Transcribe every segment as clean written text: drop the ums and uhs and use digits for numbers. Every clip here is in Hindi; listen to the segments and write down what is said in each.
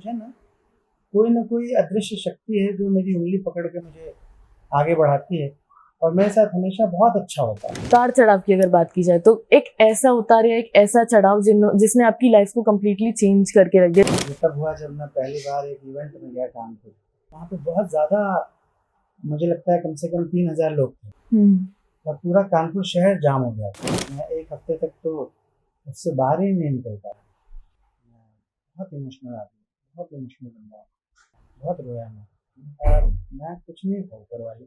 मुझे ना कोई अदृश्य शक्ति है जो मेरी उंगली पकड़ के मुझे आगे बढ़ाती है और मेरे साथ हमेशा बहुत अच्छा होता है। उतार चढ़ाव की अगर बात की जाए तो एक ऐसा उतार या एक ऐसा चढ़ाव जिसने आपकी लाइफ को कम्प्लीटली चेंज करके रख दिया। ये तब हुआ जब मैं पहली बार एक इवेंट में गया कानपुर। वहाँ पे बहुत ज़्यादा, मुझे लगता है कम से कम 3000 लोग थे और पूरा कानपुर शहर जाम हो गया था। मैं एक हफ्ते तक तो उससे बाहर ही नहीं निकल पाया। बहुत इमोशनल आदमी, बहुत इमोशनल बंदा, बहुत रोया मैं। और मैं कुछ नहीं था ऊपर वाली,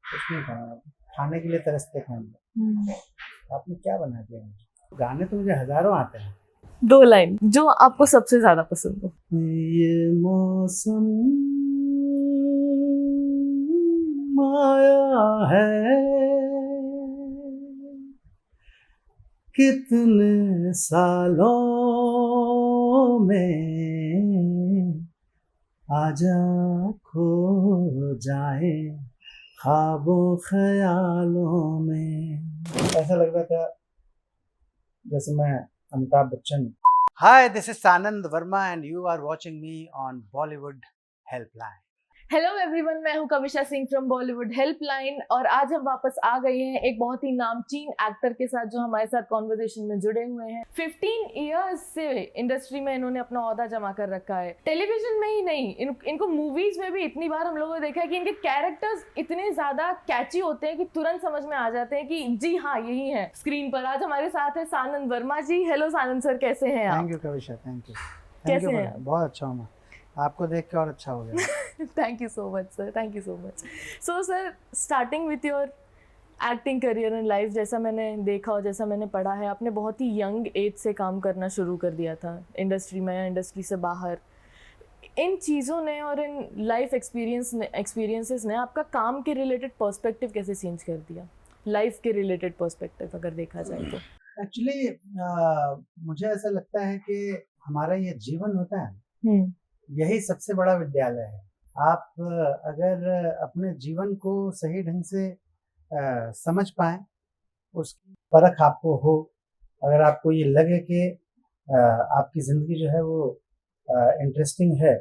कुछ नहीं खाया, खाने के लिए तरसते थे हम लोग। आपने क्या बना दिया मुझे। गाने तो मुझे हजारों आते हैं। 2 लाइन जो आपको सबसे ज्यादा पसंद हो। ये मौसम माया है, कितने सालों में आजा खो जाए ख्वाबों ख्यालों में। ऐसा लग रहा था जैसे मैं Amitabh Bachchan. Hi, this is Sanand Verma and you are watching me on Bollywood Helpline. Hello everyone, मैं हूं कविशा सिंह फ्रॉम बॉलीवुड हेल्पलाइन और आज हम वापस आ गए हैं एक बहुत ही नामचीन एक्टर के साथ जो हमारे साथ कॉन्वर्सेशन में जुड़े हुए हैं। 15 इयर्स से इंडस्ट्री में इन्होंने अपना ओहदा जमा कर रखा है। टेलीविजन में ही नहीं, इनको मूवीज में भी इतनी बार हम लोगों ने देखा है कि इनके कैरेक्टर्स इतने ज्यादा कैची होते हैं कि तुरंत समझ में आ जाते हैं कि जी हाँ, यही है स्क्रीन पर। आज हमारे साथ है सानंद वर्मा जी। हेलो सानंद सर, कैसे हैं आप? Thank you Kavisha, thank you. कैसे हैं आप? बहुत अच्छा हूँ मैं, आपको देख के और अच्छा हो गया। Thank you so much sir, thank you so much. So sir, starting with your acting career in life, जैसा मैंने देखा और जैसा मैंने पढ़ा है, आपने बहुत ही यंग एज से काम करना शुरू कर दिया था इंडस्ट्री में या इंडस्ट्री से बाहर। इन चीज़ों ने और इन लाइफ एक्सपीरियंसेस ने आपका काम के रिलेटेड पर्सपेक्टिव कैसे चेंज कर दिया? लाइफ के रिलेटेड पर्सपेक्टिव अगर देखा जाए तो एक्चुअली मुझे ऐसा लगता है कि हमारा ये जीवन होता है, यही सबसे बड़ा विद्यालय है। आप अगर अपने जीवन को सही ढंग से समझ पाए, उसकी परख आपको हो, अगर आपको ये लगे कि आपकी ज़िंदगी जो है वो इंटरेस्टिंग है,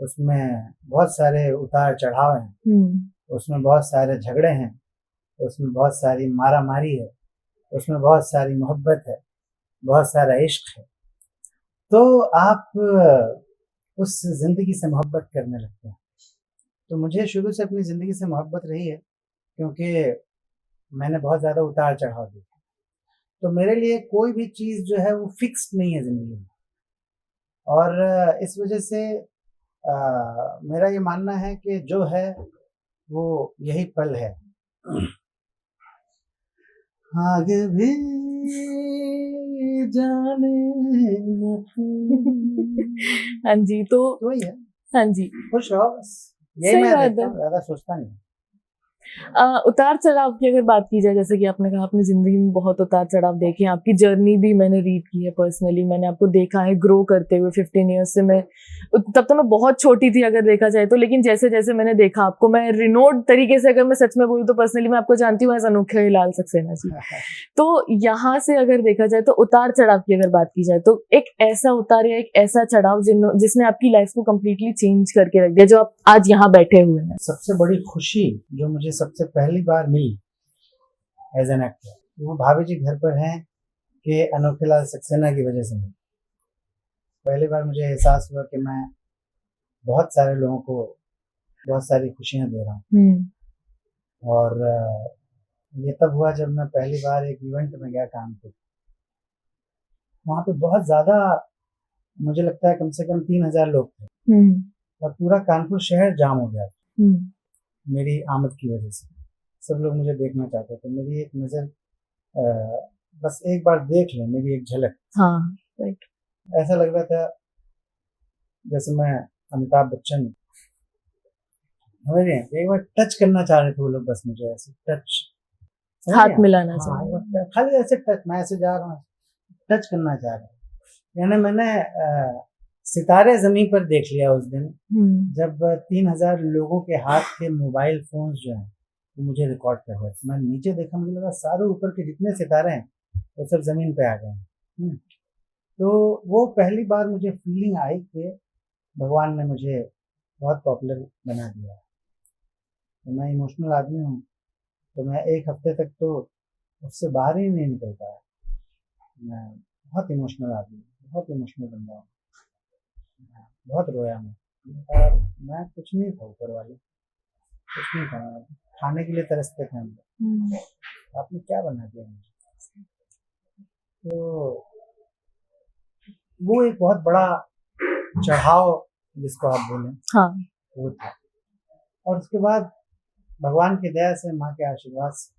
उसमें बहुत सारे उतार चढ़ाव हैं, उसमें बहुत सारे झगड़े हैं, उसमें बहुत सारी मारा मारी है, उसमें बहुत सारी मोहब्बत है, बहुत सारा इश्क है, तो आप उस ज़िंदगी से मोहब्बत करने लगते हैं। तो मुझे शुरू से अपनी ज़िंदगी से मोहब्बत रही है, क्योंकि मैंने बहुत ज़्यादा उतार चढ़ाव देखे। तो मेरे लिए कोई भी चीज़ जो है वो फिक्स्ड नहीं है ज़िंदगी में, और इस वजह से मेरा ये मानना है कि जो है वो यही पल है। आगे भी जाने न तू। हाँ जी, तो वही है। हाँ जी, खुश रहो बस, यही सही मैं बात देखता है। हूँ, ज़्यादा सोचता नहीं। उतार चढ़ाव की अगर बात की जाए, जैसे कि आपने कहा आपने जिंदगी में बहुत उतार चढ़ाव देखे हैं, आपकी जर्नी भी मैंने रीड की है पर्सनली, मैंने आपको देखा है ग्रो करते हुए 15 ईयर्स से। मैं तब तो मैं बहुत छोटी थी अगर देखा जाए तो, लेकिन जैसे जैसे मैंने देखा आपको, मैं रिनोड तरीके से अगर मैं सच में बोलूँ तो पर्सनली मैं आपको जानती हूँ एज अनोखे लाल सक्सेना जी। तो यहाँ से अगर देखा जाए तो उतार चढ़ाव की अगर बात की जाए तो एक ऐसा उतार या एक ऐसा चढ़ाव जिसने आपकी लाइफ को कम्प्लीटली चेंज करके रख दिया, जो आप आज यहाँ बैठे हुए हैं। सबसे बड़ी खुशी जो मुझे सबसे पहली बार मिली एज एन एक्टर, वो भाभी जी घर पर हैं कि अनोखे लाल सक्सेना की वजह से मिली। पहली बार मुझे एहसास हुआ कि मैं बहुत सारे लोगों को बहुत सारी खुशियाँ दे रहा हूँ। और ये तब हुआ जब मैं पहली बार एक इवेंट में गया कानपुर। वहाँ पे बहुत ज़्यादा, मुझे लगता है कम से कम 3000 लोग थे और पूरा कानपुर शहर जाम हो गया था मेरी आमद की वजह से। सब लोग मुझे देखना चाहते थे, मेरी एक नज़र बस एक बार देख लें, मेरी एक झलक। हाँ, राइट। ऐसा लग रहा था जैसे मैं अमिताभ बच्चन। एक बार टच करना चाह रहे थे वो लोग, बस मुझे ऐसे टच, हाथ मिलाना हाँ, चाहिए। खाली ऐसे टच, मैं ऐसे जा रहा हूँ, टच करना चाह रहा हूँ। यानी मैंने सितारे जमीन पर देख लिया उस दिन, जब 3000 लोगों के हाथ के मोबाइल फोन्स जो हैं वो मुझे रिकॉर्ड कर रहे थे। मैं नीचे देखा, मुझे लगा सारे ऊपर के जितने सितारे हैं वो सब जमीन पे आ गए हैं। तो वो पहली बार मुझे फीलिंग आई कि भगवान ने मुझे बहुत पॉपुलर बना दिया। तो मैं इमोशनल आदमी हूँ, तो मैं एक हफ्ते तक तो उससे बाहर ही नहीं निकल पाया। मैं बहुत इमोशनल आदमी, बहुत इमोशनल बंदा हूँ, बहुत रोया मैं कुछ नहीं था, ऊपर वाले कुछ नहीं था, खाने के लिए तरसते थे हम लोग, आपने क्या बना दिया मुझे। तो वो एक बहुत बड़ा चढ़ाव जिसको आप बोलें, हाँ, वो था। और उसके बाद भगवान की दया से, माँ के आशीर्वाद से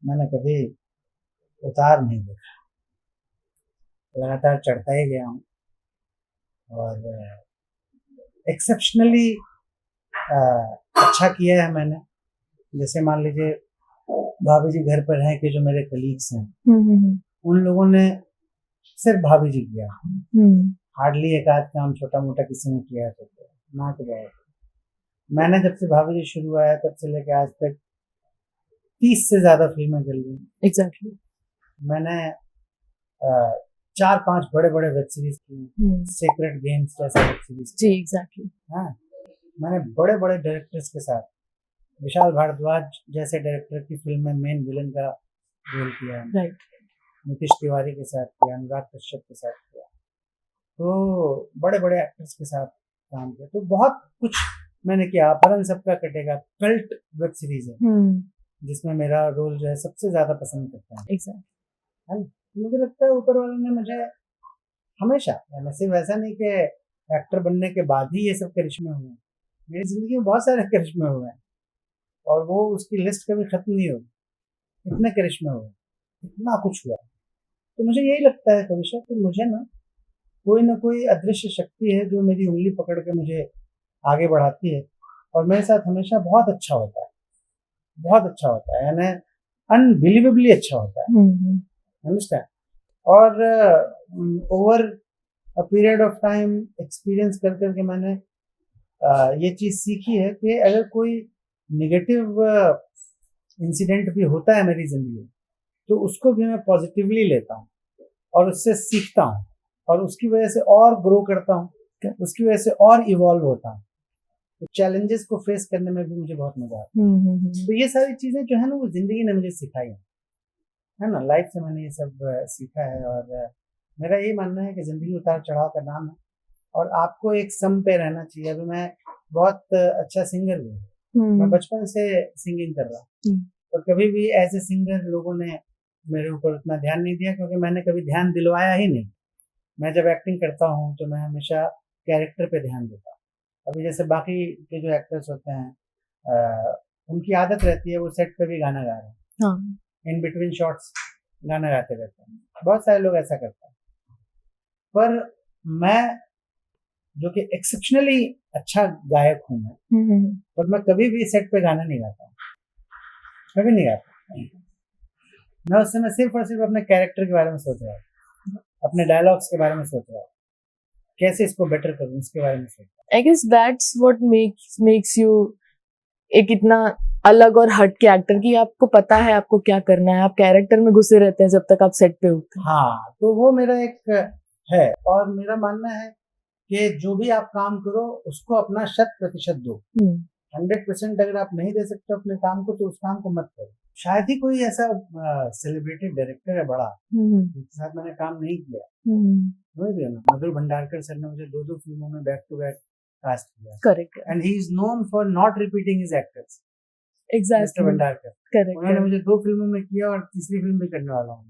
मैंने कभी उतार नहीं देखा, लगातार चढ़ता ही गया हूँ। और एक्सेप्शनली अच्छा किया है मैंने। जैसे मान लीजिए भाभी जी घर पर हैं कि जो मेरे कलीग्स हैं, उन लोगों ने सिर्फ भाभी जी किया, हार्डली एक आध काम छोटा मोटा किसी ने किया तो ना के बाद मैंने जब से भाभी जी शुरू आया तब से लेके आज तक 30 से ज्यादा फिल्में कर ली। एग्जैक्टली। मैंने 4-5 बड़े बड़े वेब सीरीज की, सीक्रेट गेम्स जैसा वेब सीरीज। जी एग्जैक्टली। हाँ, मैंने बड़े बड़े डायरेक्टर्स के साथ, विशाल भारद्वाज जैसे डायरेक्टर की फिल्म में मेन विलन का रोल किया है। राइट। नीतीश तिवारी के साथ किया, अनुराग कश्यप के साथ किया, तो बड़े बड़े एक्टर्स के साथ काम किया, तो बहुत कुछ मैंने किया। अपहरण सबका कटेगा कल्ट वेब सीरीज है, जिसमें मेरा रोल जो है सबसे ज्यादा पसंद करता है। एग्जैक्टली। है ना? मुझे लगता है ऊपर वाले ने मुझे हमेशा, सिर्फ ऐसा नहीं कि एक्टर बनने के बाद ही ये सब करिश्मे हुए हैं, मेरी जिंदगी में बहुत सारे करिश्मे हुए हैं और वो उसकी लिस्ट कभी खत्म नहीं होगी। इतने करिश्मे हुए, इतना कुछ हुआ। तो मुझे यही लगता है कविशा कि मुझे ना कोई अदृश्य शक्ति है जो मेरी उंगली पकड़ के मुझे आगे बढ़ाती है और मेरे साथ हमेशा बहुत अच्छा होता है, बहुत अच्छा होता है, यानी अनबिलीवेबली अच्छा होता है। अंडरस्टैंड? और over a period of time experience कर करके मैंने ये चीज सीखी है कि अगर कोई निगेटिव इंसिडेंट भी होता है मेरी जिंदगी में तो उसको भी मैं पॉजिटिवली लेता हूँ और उससे सीखता हूँ और उसकी वजह से और ग्रो करता हूँ, उसकी वजह से और इवॉल्व होता हूँ। तो चैलेंजेस को फेस करने में भी मुझे बहुत मजा आता है। तो ये सारी चीजें जो है ना वो जिंदगी ने मुझे सिखाई है ना, लाइफ से मैंने ये सब सीखा है। और मेरा यही मानना है कि जिंदगी उतार चढ़ाव का नाम है और आपको एक सम पे रहना चाहिए। अभी मैं बहुत अच्छा सिंगर भी हूँ, मैं बचपन से सिंगिंग कर रहा हूँ और कभी भी एज ए सिंगर लोगों ने मेरे ऊपर उतना ध्यान नहीं दिया क्योंकि मैंने कभी ध्यान दिलवाया ही नहीं। मैं जब एक्टिंग करता हूँ तो मैं हमेशा कैरेक्टर पे ध्यान देता हूँ। अभी जैसे बाकी के जो एक्टर्स होते हैं उनकी आदत रहती है वो सेट पे भी गाना गा रहे हैं, हाँ। इन बिटवीन शॉट्स गाना गाते रहते हैं, बहुत सारे लोग ऐसा करते हैं। पर मैं जो कि एक्सेप्शनली अच्छा गायक हूँ मैं, पर मैं कभी भी सेट पे गाना नहीं गाता, कभी नहीं गाता। मैं उस समय सिर्फ और सिर्फ अपने कैरेक्टर के बारे में सोच रहा हूँ, अपने डायलॉग्स के बारे में सोच रहा हूँ, कैसे इसको बेटर करूँ इसके बारे में सोच रहा हूँ। I guess that's what makes you एक इतना अलग और हट के एक्टर कि आपको पता है आपको क्या करना है, आप कैरेक्टर में घुसे रहते हैं जब तक आप सेट पे होते हैं। हाँ, तो वो मेरा एक है और मेरा मानना है कि जो भी आप काम करो उसको अपना 100% दो। 100% अगर आप नहीं दे सकते अपने काम को तो उस काम को मत करो। शायद ही कोई ऐसा सेलिब्रिटी डायरेक्टर है बड़ा जिसके साथ मैंने काम नहीं किया। मधुर भंडारकर सर ने मुझे 2 फिल्मों में बैक टू बैक कास्ट किया। Correct. And he is known for not repeating his actors. Exactly. Mister Bhandarkar, correct, उन्होंने मुझे 2 फिल्मों में किया और तीसरी फिल्म भी करने वाला हूँ।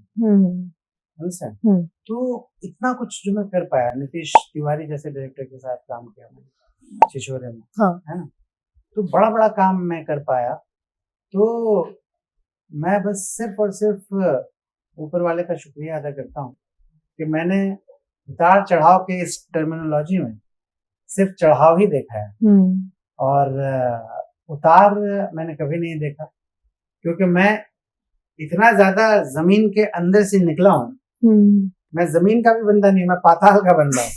तो इतना कुछ जो मैं कर पाया, नीतीश तिवारी जैसे डायरेक्टर के साथ काम किया मैंने छिछोरे में, हाँ। है ना, तो बड़ा बड़ा काम मैं कर पाया। तो मैं बस सिर्फ और सिर्फ ऊपर वाले का शुक्रिया अदा करता हूँ कि मैंने उतार चढ़ाव के इस टर्मिनोलॉजी में सिर्फ चढ़ाव ही देखा है और उतार मैंने कभी नहीं देखा, क्योंकि मैं इतना ज्यादा जमीन के अंदर से निकला हूँ। मैं जमीन का भी बंदा नहीं, मैं पाताल का बंदा हूँ।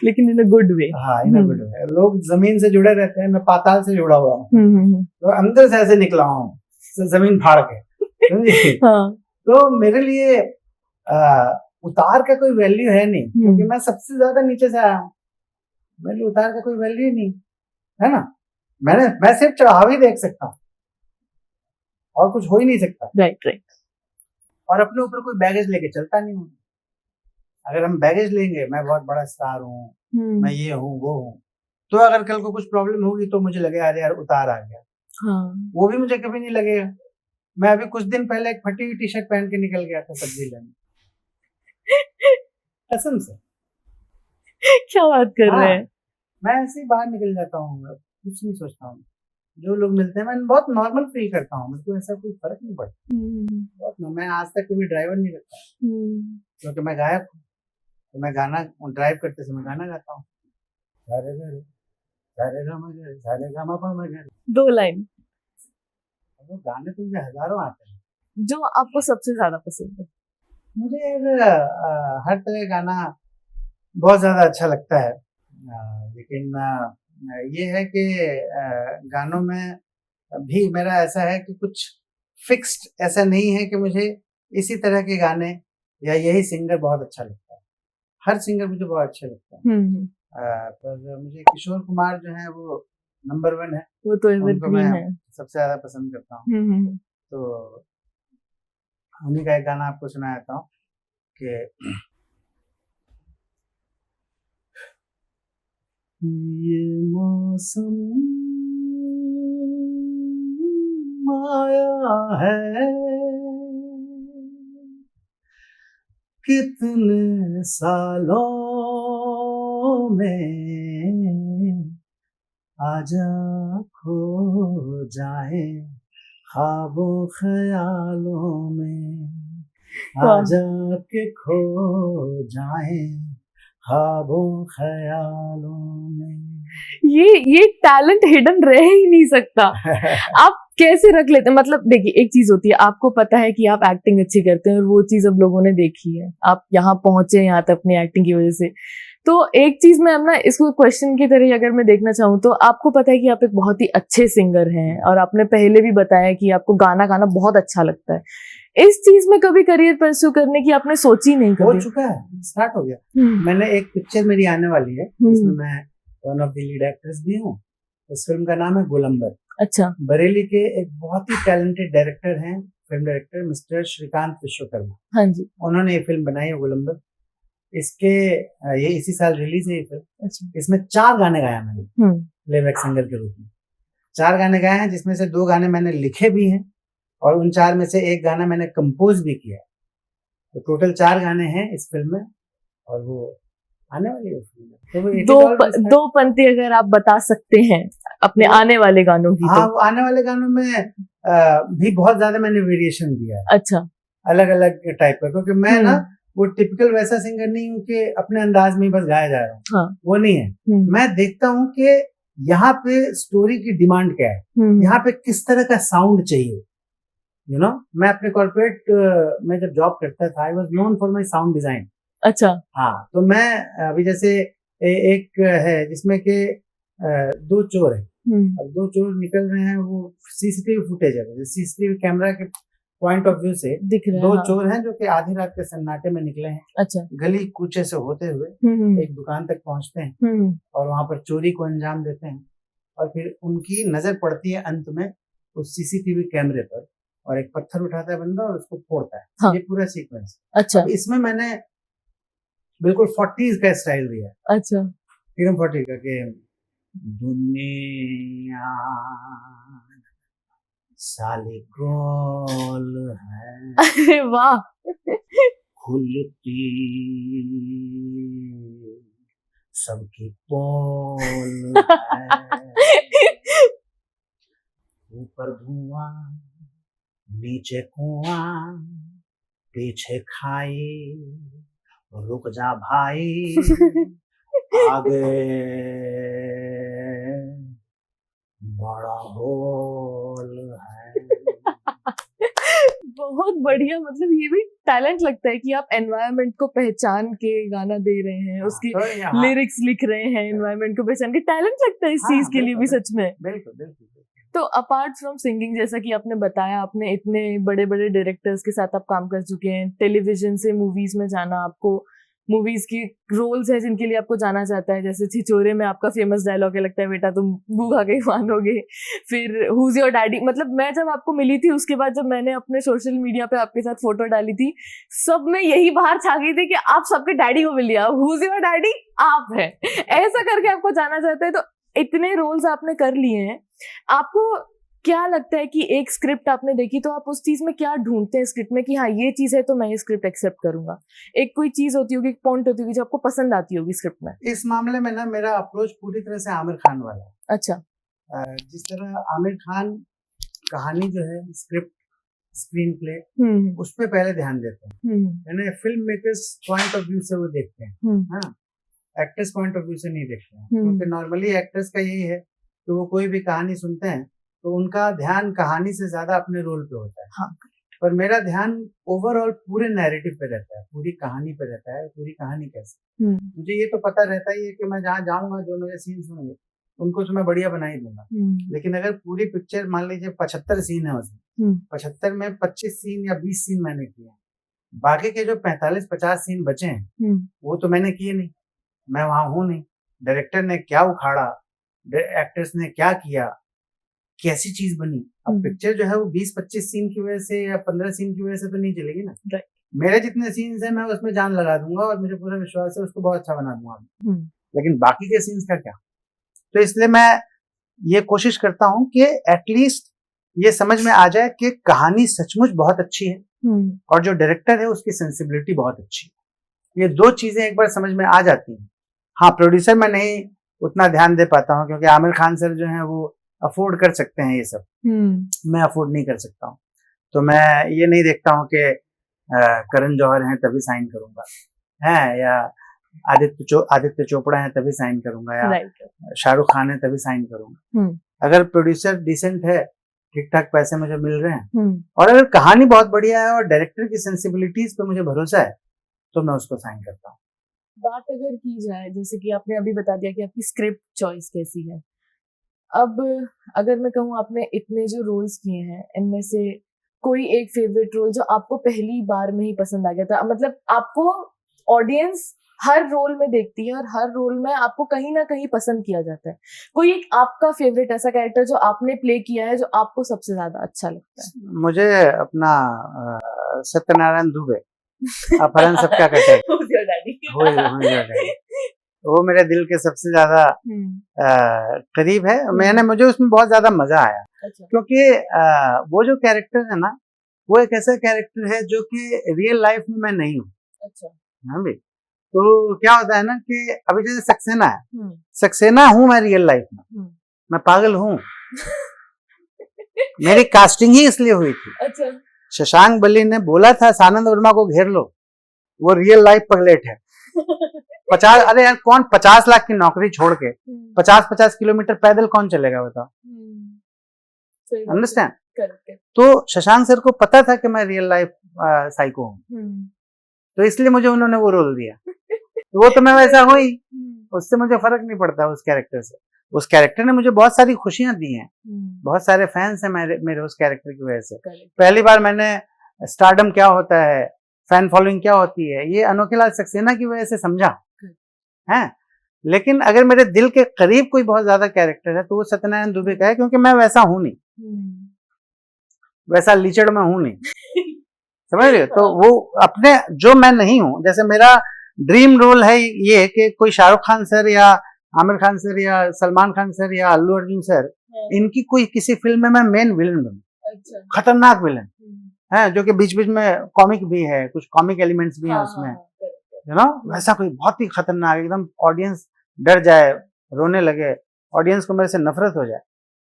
लेकिन इन अ गुड वे। हाँ, इन अ गुड वे। लोग जमीन से जुड़े रहते हैं, मैं पाताल से जुड़ा हुआ हूँ, तो अंदर से ऐसे निकला हूँ जमीन फाड़ के। हाँ। तो मेरे लिए उतार का कोई वैल्यू है नहीं, क्योंकि मैं सबसे ज्यादा नीचे से आया हूँ। मेरे लिए उतार का कोई वैल्यू नहीं है ना। मैं सिर्फ चढ़ाव ही देख सकता हूँ और कुछ हो ही नहीं सकता। राइट। और अपने ऊपर कोई बैगेज लेके चलता नहीं हूँ। अगर हम बैगेज लेंगे, मैं बहुत बड़ा स्टार हूँ, मैं ये हूँ वो हूँ, तो अगर कल को कुछ प्रॉब्लम होगी तो मुझे लगेगा अरे यार उतार आ गया। हाँ। वो भी मुझे कभी नहीं लगेगा। मैं अभी कुछ दिन पहले एक फटी हुई टी शर्ट पहन के निकल गया था सब्जी लेने, कसम से। क्या बात कर रहे हैं? मैं ऐसे ही बाहर निकल जाता हूँ, कुछ नहीं सोचता हूँ। जो लोग मिलते हैं मैं बहुत नॉर्मल फील करता हूँ, मुझको ऐसा कोई फर्क नहीं पड़ता। बहुत मैं आज तक कभी ड्राइवर नहीं रखता, क्योंकि मैं गायक हूँ, तो मैं गाना ड्राइव करते समय गाना गाता हूँ। दो लाइन गाने तो मुझे हजारों आते हैं। जो आपको सबसे ज्यादा पसंद है? मुझे हर तरह का गाना बहुत ज्यादा अच्छा लगता है, लेकिन ये है कि गानों में भी मेरा ऐसा है कि कुछ फिक्स्ड ऐसा नहीं है कि मुझे इसी तरह के गाने या यही सिंगर बहुत अच्छा लगता है। हर सिंगर मुझे बहुत अच्छा लगता है। पर मुझे किशोर कुमार जो है वो नंबर 1 है। वो तो उनको मैं है। सबसे ज्यादा पसंद करता हूँ। तो उन्हीं का एक गाना आपको सुनाता हूँ कि ये मौसम आया है, कितने सालों में आजा खो जाए ख्वाबों ख्यालों में, आजा के खो जाए ख्वाबों ख्यालों में। ये टैलेंट हिडन रह ही नहीं सकता। आप कैसे रख लेते हैं? मतलब देखिए, एक चीज होती है, आपको पता है कि आप एक्टिंग अच्छी करते हैं और वो चीज अब लोगों ने देखी है, आप यहाँ पहुंचे यहाँ तक अपनी एक्टिंग की वजह से। तो एक चीज मैं अपना इसको क्वेश्चन की तरह अगर मैं देखना चाहूँ, तो आपको पता है कि आप एक बहुत ही अच्छे सिंगर हैं और आपने पहले भी बताया कि आपको गाना गाना बहुत अच्छा लगता है। इस चीज में कभी करियर परस्यू करने की आपने सोची नहीं? कभी हो चुका है, स्टार्ट हो गया। मैंने एक पिक्चर मेरी आने वाली है जिसमें मैं one of the lead actress भी हूँ। उस फिल्म का नाम है गोलंबर। अच्छा। बरेली के एक बहुत ही टैलेंटेड डायरेक्टर हैं, film director mister Shrikant Vishwakarma. हाँ जी। उन्होंने ये फिल्म बनाई है गोलंबर। इसके ये इसी साल रिलीज है ये फिल्म। अच्छा। इसमें 4 गाने गाया मैंने प्लेबैक सिंगर के रूप में। 4 गाने गाए हैं, जिसमें से 2 गाने मैंने लिखे भी हैं और उन 4 में से एक गाना मैंने कंपोज भी किया है। तो टोटल 4 गाने हैं इस फिल्म में और वो आने वाली है फिल्म। तो दो पंक्ति अगर आप बता सकते हैं अपने आने वाले गानों की। हाँ, तो आने वाले गानों में भी बहुत ज्यादा मैंने वेरिएशन दिया है। अच्छा। अलग अलग टाइप का, क्योंकि मैं ना वो टिपिकल वैसा सिंगर नहीं हूँ कि अपने अंदाज में बस गाया जा रहा हूँ। हाँ। वो नहीं है। मैं देखता हूँ कि यहाँ पे स्टोरी की डिमांड क्या है, यहाँ पे किस तरह का साउंड चाहिए। मैं अपने कॉर्पोरेट में जब जॉब करता था, I was known for my sound design. अच्छा। हाँ, तो मैं अभी जैसे एक है जिसमें के 2 चोर है। अब 2 चोर निकल रहे हैं, वो सीसीटीवी फुटेज है, सीसीटीवी कैमरा के पॉइंट ऑफ व्यू से दिख रहे हैं। 2 चोर हैं जो कि आधी रात के सन्नाटे में निकले हैं। अच्छा। गली कूचे से होते हुए एक दुकान तक पहुंचते हैं और वहां पर चोरी को अंजाम देते हैं और फिर उनकी नजर पड़ती है अंत में उस सीसीटीवी कैमरे पर और एक पत्थर उठाता है बंदा और उसको फोड़ता है। हाँ। ये पूरा सीक्वेंस। अच्छा। इसमें मैंने बिल्कुल 40s का स्टाइल दिया। अच्छा। एकदम 40 का कि दुनिया साली गोल है। अरे वाह। खुलती सबकी पोल है। ऊपर धुआं नीचे कुआं पीछे खाई, रुक जा भाई आगे बड़ा होल है। बहुत बढ़िया। मतलब ये भी टैलेंट लगता है कि आप एनवायरनमेंट को पहचान के गाना दे रहे हैं, उसकी लिरिक्स लिख रहे हैं, एनवायरनमेंट को पहचान के। टैलेंट लगता है इस चीज के लिए भी सच में। बिल्कुल। तो अपार्ट फ्रॉम सिंगिंग, जैसा कि आपने बताया, आपने इतने बड़े बड़े डायरेक्टर्स के साथ आप काम कर चुके हैं, टेलीविजन से मूवीज में जाना आपको मूवीज की रोल्स हैं जिनके लिए आपको जाना चाहता है, जैसे छिछोरे में आपका फेमस डायलॉग है, लगता है बेटा तुम भूखा के मानोगे। फिर हुज योर डैडी, मतलब मैं जब आपको मिली थी उसके बाद जब मैंने अपने सोशल मीडिया पे आपके साथ फोटो डाली थी, सब में यही बाहर छा गई थी कि आप सबके डैडी को मिल लिया, हुज योर डैडी आप है, ऐसा करके आपको जाना चाहते हैं। तो इतने रोल्स आपने कर लिए हैं, आपको क्या लगता है कि एक स्क्रिप्ट आपने देखी तो आप उस चीज में क्या ढूंढते हैं स्क्रिप्ट में कि हाँ ये चीज है तो मैं ये स्क्रिप्ट एक्सेप्ट करूंगा? एक कोई चीज होती होगी, एक पॉइंट होती होगी जो आपको पसंद आती होगी स्क्रिप्ट में। इस मामले में ना मेरा अप्रोच पूरी तरह से आमिर खान वाला है। अच्छा। जिस तरह आमिर खान कहानी जो है, स्क्रिप्ट, स्क्रीन प्ले, उस पर पहले ध्यान देते हैं, यानी film makers point of view से वो देखते हैं, हाँ, एक्टर्स पॉइंट ऑफ व्यू से नहीं देखते हैं। क्योंकि नॉर्मली एक्टर्स का यही है कि वो कोई भी कहानी सुनते हैं तो उनका ध्यान कहानी से ज्यादा अपने रोल पे होता है। हाँ। पर मेरा ध्यान ओवरऑल पूरे नैरेटिव पे रहता है, पूरी कहानी पे रहता है, पूरी कहानी कैसे। मुझे ये तो पता रहता ही है कि मैं जहाँ जाऊंगा जो मेरे सीन्स होंगे उनको तो मैं बढ़िया बना ही दूंगा। लेकिन अगर पूरी पिक्चर मान लीजिए 75 सीन है उसमें, 75 में 25 सीन या 20 सीन मैंने किए हैं, बाकी के जो 45-50 सीन बचे हैं वो तो मैंने किए नहीं, मैं वहां हूं नहीं। डायरेक्टर ने क्या उखाड़ा, एक्टर्स ने क्या किया, कैसी चीज बनी। अब पिक्चर जो है वो 20-25 सीन की वजह से या 15 सीन की वजह से तो नहीं चलेगी ना। मेरे जितने सीन्स हैं मैं उसमें जान लगा दूंगा और मुझे पूरा विश्वास है उसको बहुत अच्छा बना दूंगा। लेकिन बाकी के सीन्स का क्या? तो इसलिए मैं ये कोशिश करता हूँ कि एटलीस्ट ये समझ में आ जाए कि कहानी सचमुच बहुत अच्छी है और जो डायरेक्टर है उसकी सेंसिबिलिटी बहुत अच्छी है। ये दो चीजें एक बार समझ में आ जाती हैं। हाँ, प्रोड्यूसर में नहीं उतना ध्यान दे पाता हूँ क्योंकि आमिर खान सर जो है वो अफोर्ड कर सकते हैं ये सब, मैं अफोर्ड नहीं कर सकता हूँ। तो मैं ये नहीं देखता हूँ कि करण जौहर हैं तभी साइन करूंगा, है, या आदित्य चोपड़ा है तभी साइन करूंगा, या शाहरुख खान है तभी साइन करूंगा। अगर प्रोड्यूसर डिसेंट है, ठीक ठाक पैसे मुझे मिल रहे हैं और अगर कहानी बहुत बढ़िया है और डायरेक्टर की सेंसिबिलिटीज पे मुझे भरोसा है तो मैं उसको साइन करता हूँ। बात अगर की जाए, जैसे कि आपने अभी बता दिया कि आपकी स्क्रिप्ट चॉइस कैसी है, अब अगर मैं कहूँ आपने इतने जो रोल्स किए हैं इनमें से कोई एक फेवरेट रोल जो आपको पहली बार में ही पसंद आ गया था, मतलब आपको ऑडियंस हर रोल में देखती है और हर रोल में आपको कहीं ना कहीं पसंद किया जाता है, कोई एक आपका फेवरेट ऐसा कैरेक्टर जो आपने प्ले किया है जो आपको सबसे ज्यादा अच्छा लगता है? मुझे अपना सत्यनारायण दुबे, अपहरण सबका कटे, वो मेरे दिल के सबसे ज्यादा करीब है। मुझे उसमें बहुत ज्यादा मजा आया। अच्छा। क्योंकि वो जो कैरेक्टर है ना वो एक ऐसा कैरेक्टर है जो कि रियल लाइफ में मैं नहीं हूँ। अच्छा। हाँ भाई, तो क्या होता है ना कि अभी जैसे सक्सेना है, सक्सेना हूँ मैं रियल लाइफ में, मैं पागल हूँ मेरी कास्टिंग ही इसलिए हुई थी। अच्छा। शशांक बली ने बोला था सानंद वर्मा को घेर लो, वो रियल लाइफ पगलेट है। 50, अरे यार कौन 50 लाख की नौकरी छोड़ के 50-50 किलोमीटर पैदल कौन चलेगा बताओ? अंडरस्टैंड? तो शशांक सर को पता था कि मैं रियल लाइफ साइको हूँ, तो इसलिए मुझे उन्होंने वो रोल दिया। तो वो तो मैं वैसा हूँ ही, उससे मुझे फर्क नहीं पड़ता उस कैरेक्टर से। उस कैरेक्टर ने मुझे बहुत सारी खुशियां दी हैं, बहुत सारे फैंस हैं मेरे उस कैरेक्टर की वजह से। पहली बार मैंने स्टारडम क्या होता है, फैन फॉलोइंग क्या होती है, ये अनोखेलाल सक्सेना की वजह से समझा है। लेकिन अगर मेरे दिल के करीब कोई बहुत ज्यादा कैरेक्टर है तो वो सत्यनारायण दुबे का है, क्योंकि मैं वैसा हूं नहीं, वैसा लीचड़ में हूं नहीं, समझ रहे हो? तो वो अपने जो मैं नहीं हूं, जैसे मेरा ड्रीम रोल है ये कि कोई शाहरुख खान सर या आमिर खान सर या सलमान खान सर या अल्लू अर्जुन सर, इनकी कोई किसी फिल्म में मैं मेन विलन बनूं। अच्छा। खतरनाक विलन है, जो कि बीच बीच में कॉमिक भी है, कुछ कॉमिक एलिमेंट्स भी हैं उसमें, यू नो, वैसा कोई बहुत ही खतरनाक, एकदम ऑडियंस डर जाए, रोने लगे, ऑडियंस को मेरे से नफरत हो जाए,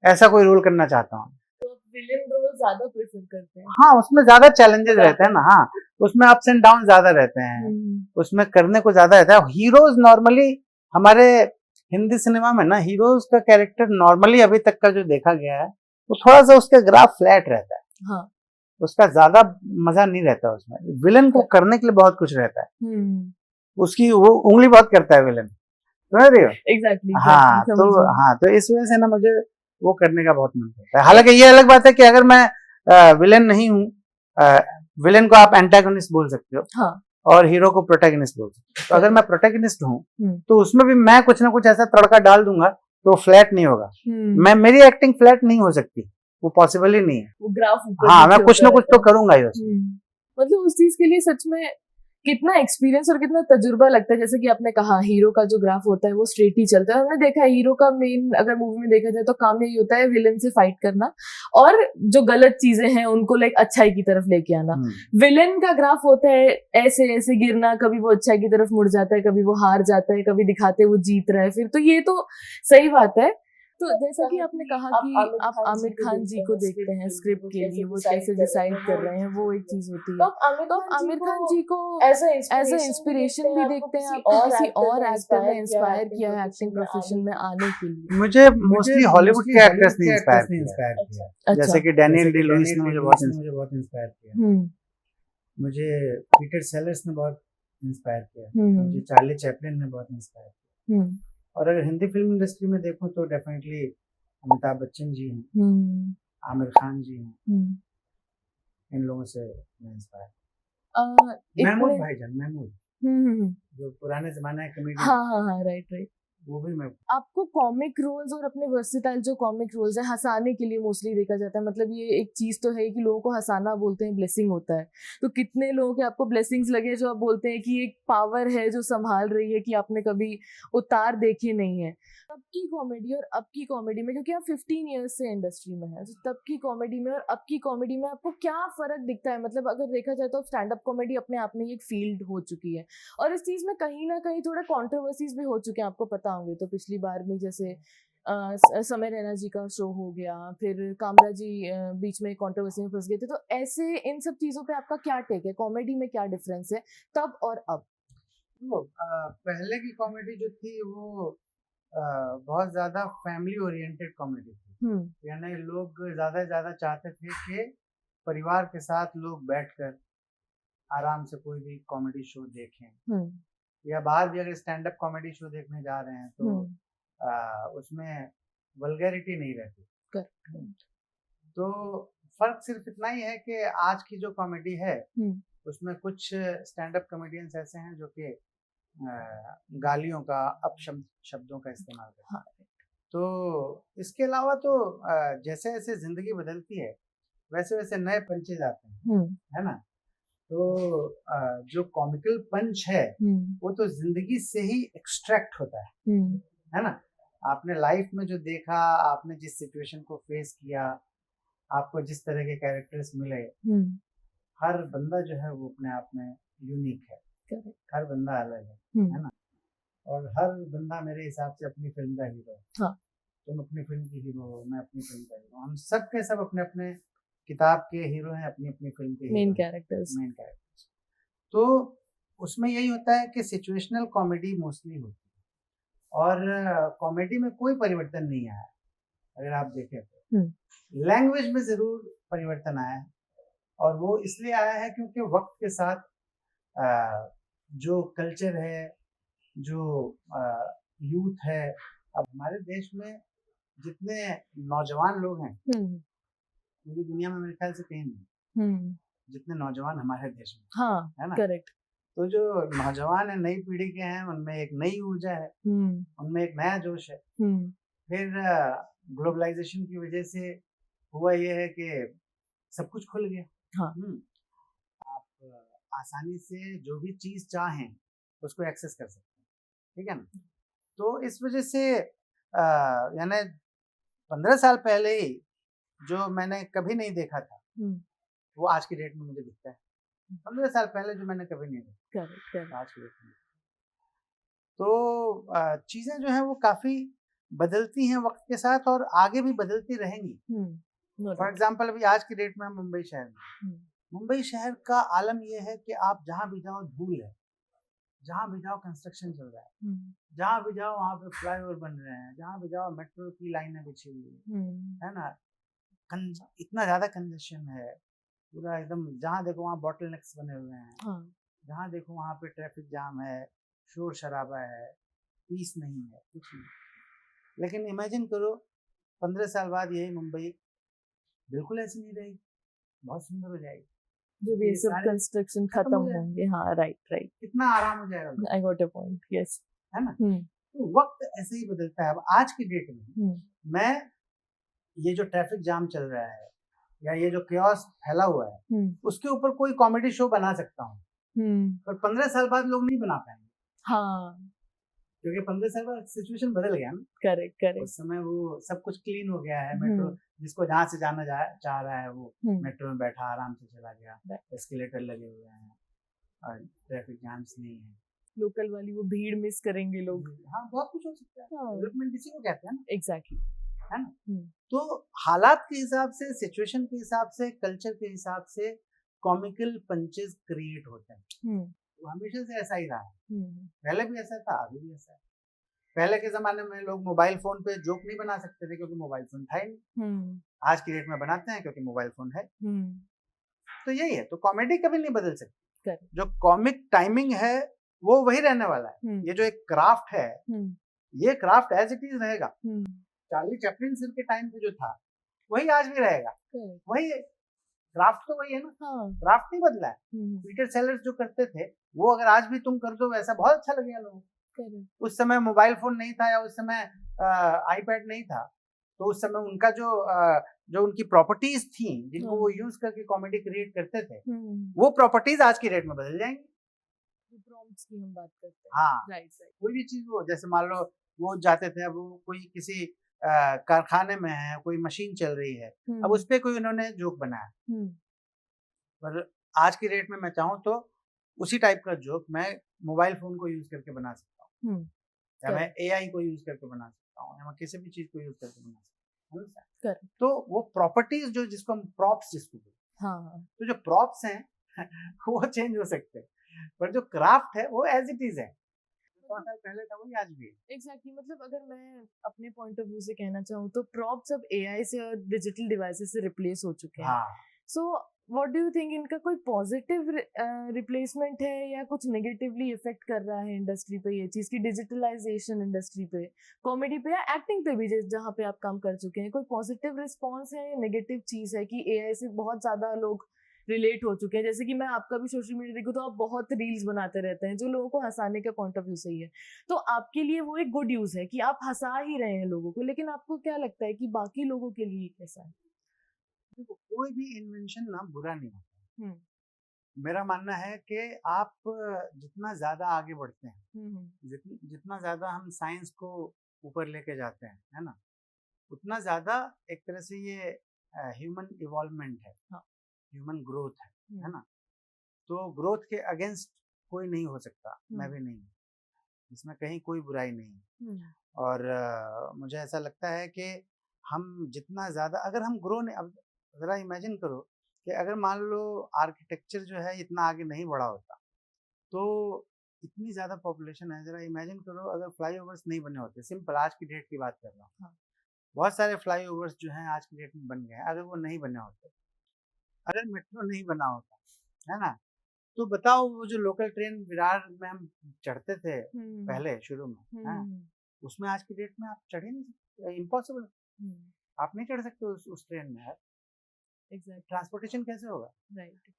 ऐसा कोई रोल करना चाहता हूँ। तो विलेन रोल ज्यादा प्रेफर करते हैं? हाँ, उसमें ज्यादा चैलेंजेस रहते हैं ना। हाँ, उसमें अप्स एंड डाउन ज्यादा रहते हैं, उसमें करने को ज्यादा रहता है। हीरोज नॉर्मली हमारे हिंदी सिनेमा में ना, हीरोज का कैरेक्टर नॉर्मली अभी तक का जो देखा गया है वो थोड़ा सा उसका ग्राफ फ्लैट रहता है। हाँ। उसका ज्यादा मजा नहीं रहता उसमें। विलन को करने के लिए बहुत कुछ रहता है, उसकी वो उंगली बहुत करता है विलन, समझ रही हो? एग्जैक्टली। हाँ, तो इस वजह से ना मुझे वो करने का बहुत मन करता है। हालांकि ये अलग बात है कि अगर मैं विलन नहीं हूँ, विलन को आप एंटागोनिस्ट बोल सकते हो, हाँ, और हीरो को प्रोटैगनिस्ट बोल सकते हैं। तो अगर मैं प्रोटैगनिस्ट हूँ तो उसमें भी मैं कुछ ना कुछ ऐसा तड़का डाल दूंगा तो फ्लैट नहीं होगा। मेरी एक्टिंग फ्लैट नहीं हो सकती, वो पॉसिबल ही नहीं है। वो ग्राफ हाँ, मैं कुछ ना कुछ तो करूंगा ही उसमें। मतलब उस चीज के लिए सच में कितना एक्सपीरियंस और कितना तजुर्बा लगता है। जैसे कि आपने कहा हीरो का जो ग्राफ होता है वो स्ट्रेट ही चलता है। हमने देखा है हीरो का मेन अगर मूवी में देखा जाए तो काम यही होता है विलन से फाइट करना और जो गलत चीजें हैं उनको लाइक अच्छाई की तरफ लेके आना। विलन का ग्राफ होता है ऐसे ऐसे गिरना, कभी वो अच्छाई की तरफ मुड़ जाता है, कभी वो हार जाता है, कभी दिखाते वो जीत रहा है फिर। तो ये तो सही बात है। तो जैसा कि आपने कहा कि आप आमिर खान जी को देखते हैं स्क्रिप्ट के लिए, वो कैसे डिसाइड कर रहे हैं, वो एक चीज होती है। तो आप आमिर खान जी को एज ए इंस्पिरेशन भी देखते हैं, आपको किसी और एक्टर ने इंस्पायर किया है एक्टिंग प्रोफेशन में आने के लिए? मुझे मोस्टली हॉलीवुड के एक्टर्स ने इंस्पायर किया। जैसे कि डैनियल डे लुइस ने मुझे बहुत इंस्पायर किया। मुझे पीटर सेलर्स ने बहुत इंस्पायर किया। मुझे चार्ली चैपलिन ने बहुत इंस्पायर किया। और अगर हिंदी फिल्म इंडस्ट्री में देखूं तो डेफिनेटली अमिताभ बच्चन जी हैं, आमिर खान जी हैं, इन लोगों से मैं इंस्पायर। महमूद भाईजान, जो पुराने जमाने के कॉमेडियन। हाँ, राइट। वो भी मैं। आपको कॉमिक रोल्स और अपने वर्सेटाइल जो कॉमिक रोल्स है हंसाने के लिए मोस्टली देखा जाता है। मतलब ये एक चीज तो है कि लोगों को हंसाना बोलते हैं ब्लेसिंग होता है। तो कितने लोगों के आपको ब्लेसिंग्स लगे जो आप बोलते हैं कि एक पावर है जो संभाल रही है कि आपने कभी उतार देखे नहीं है? तब की कॉमेडी और अब की कॉमेडी में, क्योंकि आप 15 ईयर्स से इंडस्ट्री में है, तो तब की कॉमेडी में और अब की कॉमेडी में आपको क्या फर्क दिखता है? मतलब अगर देखा जाए तो स्टैंड अप कॉमेडी अपने आप में एक फील्ड हो चुकी है और इस चीज में कहीं ना कहीं थोड़ा कॉन्ट्रोवर्सीज भी हो चुके हैं, आपको पता होंगे। तो पिछली बार में जैसे समय रैना जी का शो हो गया, फिर कामरा जी बीच में कंट्रोवर्सी में फंस गए थे। तो ऐसे इन सब चीजों पे आपका क्या टेक है? कॉमेडी में क्या डिफरेंस है तब और अब? पहले की कॉमेडी जो थी वो बहुत ज्यादा फैमिली ओरिएंटेड कॉमेडी थी। यानी लोग ज्यादा से ज्यादा चाहते थे कि परिवार के साथ लोग बैठकर आराम से कोई भी कॉमेडी शो देखें, या बाहर भी अगर स्टैंड अप कॉमेडी शो देखने जा रहे हैं तो उसमें वल्गैरिटी नहीं रहती। तो फर्क सिर्फ इतना ही है कि आज की जो कॉमेडी है उसमें कुछ स्टैंड अप कॉमेडियंस ऐसे हैं जो कि गालियों का अपशब्दों का इस्तेमाल करते हैं। तो इसके अलावा तो जैसे जैसे जिंदगी बदलती है वैसे वैसे नए पंचेज आते हैं, है ना। तो जो कॉमिकल पंच है वो तो जिंदगी से ही एक्सट्रैक्ट होता है ना। आपने लाइफ में जो देखा, आपने जिस सिचुएशन को फेस किया, आपको जिस तरह के कैरेक्टर्स मिले, हर बंदा जो है वो अपने आप में यूनिक है। हर बंदा अलग है ना। और हर बंदा मेरे हिसाब से अपनी फिल्म का हीरो है। हाँ। तुम अपनी फिल्म की हीरो हो, मैं अपनी फिल्म का हीरो। हम सब के सब अपने अपने किताब के हीरो हैं, अपनी अपनी फिल्म के मेन कैरेक्टर्स। तो उसमें यही होता है कि सिचुएशनल कॉमेडी मोस्टली होती है और कॉमेडी में कोई परिवर्तन नहीं आया। अगर आप देखें तो लैंग्वेज में जरूर परिवर्तन आया है और वो इसलिए आया है क्योंकि वक्त के साथ जो कल्चर है, जो यूथ है, अब हमारे देश में जितने नौजवान लोग हैं पूरी दुनिया में मेरे ख्याल से कहीं नहीं जितने नौजवान हमारे देश में। हाँ, है ना। करेक्ट। तो जो नौजवान है, नई पीढ़ी के हैं, उनमें एक नई ऊर्जा है, उनमें एक नया जोश है। फिर ग्लोबलाइजेशन की वजह से हुआ ये है कि सब कुछ खुल गया। हाँ। आप आसानी से जो भी चीज चाहें उसको एक्सेस कर सकते हैं, ठीक है ना। तो इस वजह से यानी 15 साल पहले ही जो मैंने कभी नहीं देखा था वो आज की डेट में मुझे दिखता है। 15 साल पहले जो मैंने कभी नहीं देखा आज की डेट में। तो चीजें जो है वो काफी बदलती हैं वक्त के साथ और आगे भी बदलती रहेंगी। फॉर एग्जाम्पल अभी आज की डेट में हम मुंबई शहर में, मुंबई शहर का आलम यह है कि आप जहाँ भी जाओ धूल है, जहाँ भी जाओ कंस्ट्रक्शन चल रहा है, जहाँ भी जाओ वहाँ पे फ्लाईओवर बन रहे हैं, जहाँ भी जाओ मेट्रो की लाइनें बिछी हुई है ना। इतना ज्यादा कंजेशन है पूरा एकदम, जहाँ देखो वहाँ बॉटल नेक्स बने हुए हैं। जहाँ देखो वहाँ पे ट्रैफिक जाम है, शोर शराबा है, पीस नहीं है, कुछ नहीं। लेकिन इमेजिन करो 15 साल बाद यही मुंबई बिल्कुल ऐसी नहीं रहेगी, बहुत सुंदर हो जाएगी। जो भी ये सब सारे कंस्ट्रक्शन खत्म खत्म हो जाएगा। होंगे। हाँ, राइट, कितना आराम हो जाएगा, I got your point, yes. है ना। तो वक्त ऐसे ही बदलता है। अब आज की डेट में मैं ये जो ट्रैफिक जाम चल रहा है या ये जो chaos फैला हुआ है उसके ऊपर कोई कॉमेडी शो बना सकता हूँ, पर 15 साल बाद लोग नहीं बना पाएंगे। हाँ, क्योंकि 15 साल बाद सिचुएशन बदल गया ना। करेक्ट। उस समय वो सब कुछ क्लीन हो गया है। मेट्रो जिसको जहाँ से जाना चाह रहा है वो मेट्रो में बैठा आराम से चला गया, एस्केलेटर लगे हुए हैं और ट्रैफिक जाम्स नहीं है। लोकल वाली वो भीड़ मिस करेंगे लोग। हाँ, बहुत कुछ हो सकता है। डेवलपमेंट इसी को कहते हैं ना। एग्जैक्टली, है ना। तो हालात के हिसाब से, सिचुएशन के हिसाब से, कल्चर के हिसाब से कॉमिकल पंचेस क्रिएट होते हैं। वो हमेशा से ऐसा ही रहा है। पहले भी ऐसा था, अभी भी ऐसा है। पहले के जमाने में लोग मोबाइल फोन पे जोक नहीं बना सकते थे क्योंकि मोबाइल फोन था ही नहीं। आज की डेट में बनाते हैं क्योंकि मोबाइल फोन है। तो यही है। तो कॉमेडी कभी नहीं बदल सकती। जो कॉमिक टाइमिंग है वो वही रहने वाला है। ये जो एक क्राफ्ट है, ये क्राफ्ट एज इट इज रहेगा। चार्ली चैपलिन सर के टाइम पे जो था वही आज भी रहेगा। वही क्राफ्ट तो वही है ना। क्राफ्ट नहीं बदला है। पीटर सेलर्स जो करते थे वो अगर आज भी तुम कर दो वैसा, बहुत अच्छा लगेगा लोगों को। उस समय मोबाइल फोन नहीं था या उस समय आईपैड नहीं था, तो उस समय उनका जो उनकी प्रॉपर्टीज थी जिनको वो यूज करके कॉमेडी क्रिएट करते थे, वो प्रॉपर्टीज आज की डेट में बदल जाएंगी। प्रॉम्प्ट्स की हम बात करते हैं। हाँ, राइट। कोई भी चीज वो, जैसे मान लो वो जाते थे, अब वो कोई किसी कारखाने में है, कोई मशीन चल रही है, अब उस पे कोई उन्होंने जोक बनाया, पर आज की डेट में मैं चाहूँ तो उसी टाइप का जोक मैं मोबाइल फोन को यूज करके बना सकता हूँ, या मैं एआई को यूज करके बना सकता हूँ, या मैं किसी भी चीज को यूज करके बना सकता हूँ। तो वो प्रॉपर्टीज जो जिसको हम प्रॉप्स जिसको बोलते हैं, तो जो प्रॉप्स हैं वो चेंज हो सकते हैं, पर जो क्राफ्ट है वो एज इट इज है। 5 साल पहले था वही आज भी है। एग्जैक्टली। मतलब अगर मैं अपने पॉइंट ऑफ व्यू से कहना चाहूँ तो प्रॉप्स अब एआई से और डिजिटल डिवाइसेस से रिप्लेस हो चुके हैं। So what do you think, इनका कोई पॉजिटिव रिप्लेसमेंट है या कुछ नेगेटिवली इफेक्ट कर रहा है इंडस्ट्री पे, ये चीज की डिजिटलाइजेशन इंडस्ट्री पे, कॉमेडी पे या एक्टिंग पे भी, जहाँ पे आप काम कर चुके हैं? कोई पॉजिटिव रिस्पॉन्स है या नेगेटिव चीज है कि एआई से बहुत ज्यादा लोग रिलेट हो चुके हैं? जैसे कि मैं आपका भी सोशल मीडिया देखूँ तो आप बहुत रील्स बनाते रहते हैं जो लोगों को हंसाने का पॉइंट ऑफ व्यू से ही है, तो आपके लिए वो एक गुड यूज है कि आप हंसा ही रहे हैं लोगों को, लेकिन आपको क्या लगता है कि बाकी लोगों के लिए कैसा है? देखो, कोई भी इन्वेंशन ना बुरा नहीं होता। मेरा मानना है कि आप जितना ज्यादा आगे बढ़ते हैं, जितना ज्यादा हम साइंस को ऊपर लेके जाते हैं, है ना, उतना ज्यादा एक तरह से ये ह्यूमन इवॉल्वमेंट है, ह्यूमन ग्रोथ है ना। तो ग्रोथ के अगेंस्ट कोई नहीं हो सकता, मैं भी नहीं, इसमें कहीं कोई बुराई नहीं। और मुझे ऐसा लगता है कि हम जितना ज़्यादा अगर हम ग्रो नहीं, अब ज़रा इमेजिन करो कि अगर मान लो आर्किटेक्चर जो है इतना आगे नहीं बढ़ा होता, तो इतनी ज़्यादा पॉपुलेशन है, ज़रा इमेजिन करो अगर फ्लाईओवर्स नहीं बने होते, सिंपल आज की डेट की बात कर रहा हूँ, बहुत सारे फ्लाईओवर्स जो हैं आज की डेट में बन गए हैं, अगर वो नहीं बने होते, अगर मेट्रो नहीं बना होता, है ना, तो बताओ वो जो लोकल ट्रेन विरार में हम चढ़ते थे पहले शुरू में, उसमें आज की डेट में आप चढ़ ही नहीं सकते, इम्पॉसिबल। आप नहीं चढ़ सकते उस ट्रेन में यार। ट्रांसपोर्टेशन कैसे होगा?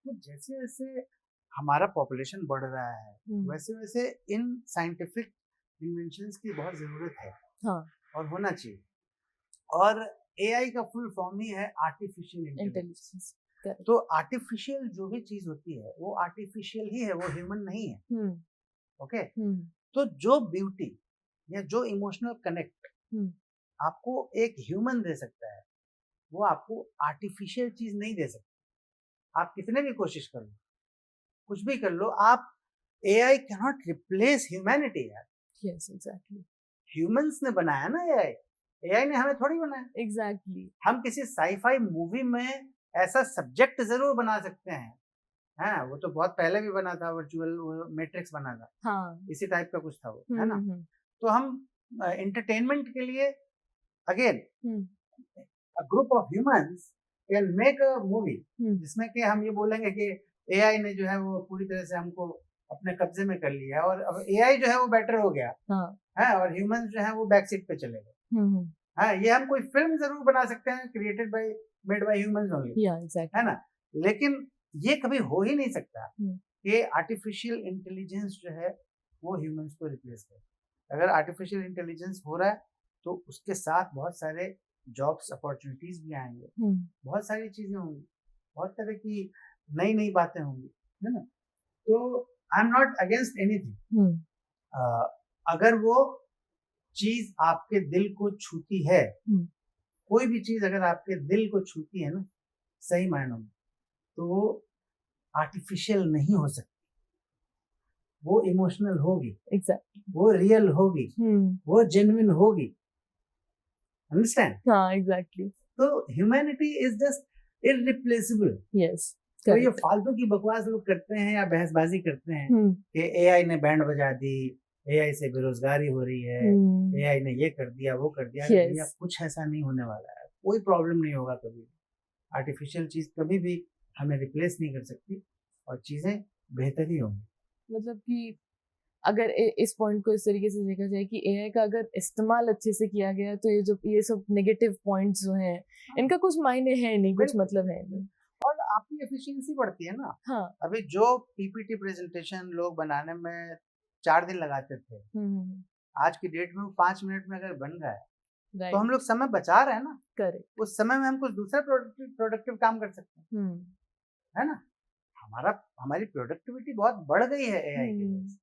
तो जैसे जैसे हमारा पॉपुलेशन बढ़ रहा है, वैसे वैसे इन साइंटिफिक इन्वेंशंस की बहुत जरूरत है, और होना चाहिए। और एआई का फुल फॉर्म ही है आर्टिफिशियल इंटेलिजेंस। तो आर्टिफिशियल जो भी चीज होती है वो आर्टिफिशियल ही है, वो ह्यूमन नहीं है। ओके, तो जो ब्यूटी या जो इमोशनल कनेक्ट आपको एक ह्यूमन दे सकता है, वो आपको आर्टिफिशियल चीज नहीं दे सकता। आप कितने भी कोशिश कर लो, कुछ भी कर लो, आप AI can not replace humanity यार। Yes, exactly. ह्यूमंस ने बनाया ना एआई, एआई ने हमें थोड़ी बनाया। एग्जैक्टली। हम किसी साईफाई मूवी में ऐसा सब्जेक्ट जरूर बना सकते हैं, हाँ, वो तो बहुत पहले भी बना था, वर्चुअल मैट्रिक्स बना था, इसी टाइप का कुछ था वो, है ना। तो हम एंटरटेनमेंट के लिए again a group of humans can make a movie जिसमें कि हम ये बोलेंगे कि एआई ने जो है वो पूरी तरह से हमको अपने कब्जे में कर लिया, और अब एआई जो है वो बेटर हो गया, है, और ह्यूमंस जो है वो बैक सीट पे चले गए। हाँ, ये हम कोई फिल्म जरूर बना सकते हैं created by made by humans only, है ना, लेकिन ये कभी हो ही नहीं सकता कि आर्टिफिशियल इंटेलिजेंस जो है वो ह्यूमंस को रिप्लेस करे। अगर आर्टिफिशियल इंटेलिजेंस हो रहा है तो उसके साथ बहुत सारे जॉब्स अपॉर्चुनिटीज भी आएंगे, बहुत सारी चीजें होंगी, बहुत तरह की नई नई बातें होंगी, है ना। तो I am not against anything. अगर वो चीज आपके दिल को छूती है, कोई भी चीज अगर आपके दिल को छूती है ना सही मायनों में, तो वो आर्टिफिशियल नहीं हो सकती, वो इमोशनल होगी, exactly. वो रियल होगी, वो जेन्युइन होगी। अंडरस्टैंड? हाँ, एग्जैक्टली। तो humanity is just irreplaceable. Yes. तो ये फालतू की बकवास लोग करते हैं या बहसबाजी करते हैं कि एआई ने बैंड बजा दी, एआई से बेरोजगारी हो रही है, एआई ने ये कर दिया वो कर दिया। yes. कुछ ऐसा नहीं होने वाला है, कोई प्रॉब्लम नहीं होगा कभी। आर्टिफिशियल चीज कभी भी हमें रिप्लेस नहीं कर सकती और चीजें बेहतर ही होंगी। मतलब कि अगर इस पॉइंट को इस तरीके से देखा जाए कि एआई का अगर इस्तेमाल अच्छे से किया गया तो ये सब नेगेटिव पॉइंट्स जो हैं इनका कुछ मायने है नहीं, कुछ मतलब है नहीं, और आपकी एफिशिएंसी बढ़ती है ना। हाँ। अभी जो पीपीटी प्रेजेंटेशन लोग बनाने में 4 दिन लगाते थे, आज की डेट में वो 5 मिनट में अगर बन रहा है तो हम लोग समय बचा रहे हैं ना। करेक्ट। उस समय में हम कुछ दूसरा प्रोडक्टिव काम कर सकते हैं, है ना। हमारी प्रोडक्टिविटी बहुत बढ़ गई है एआई की वजह से।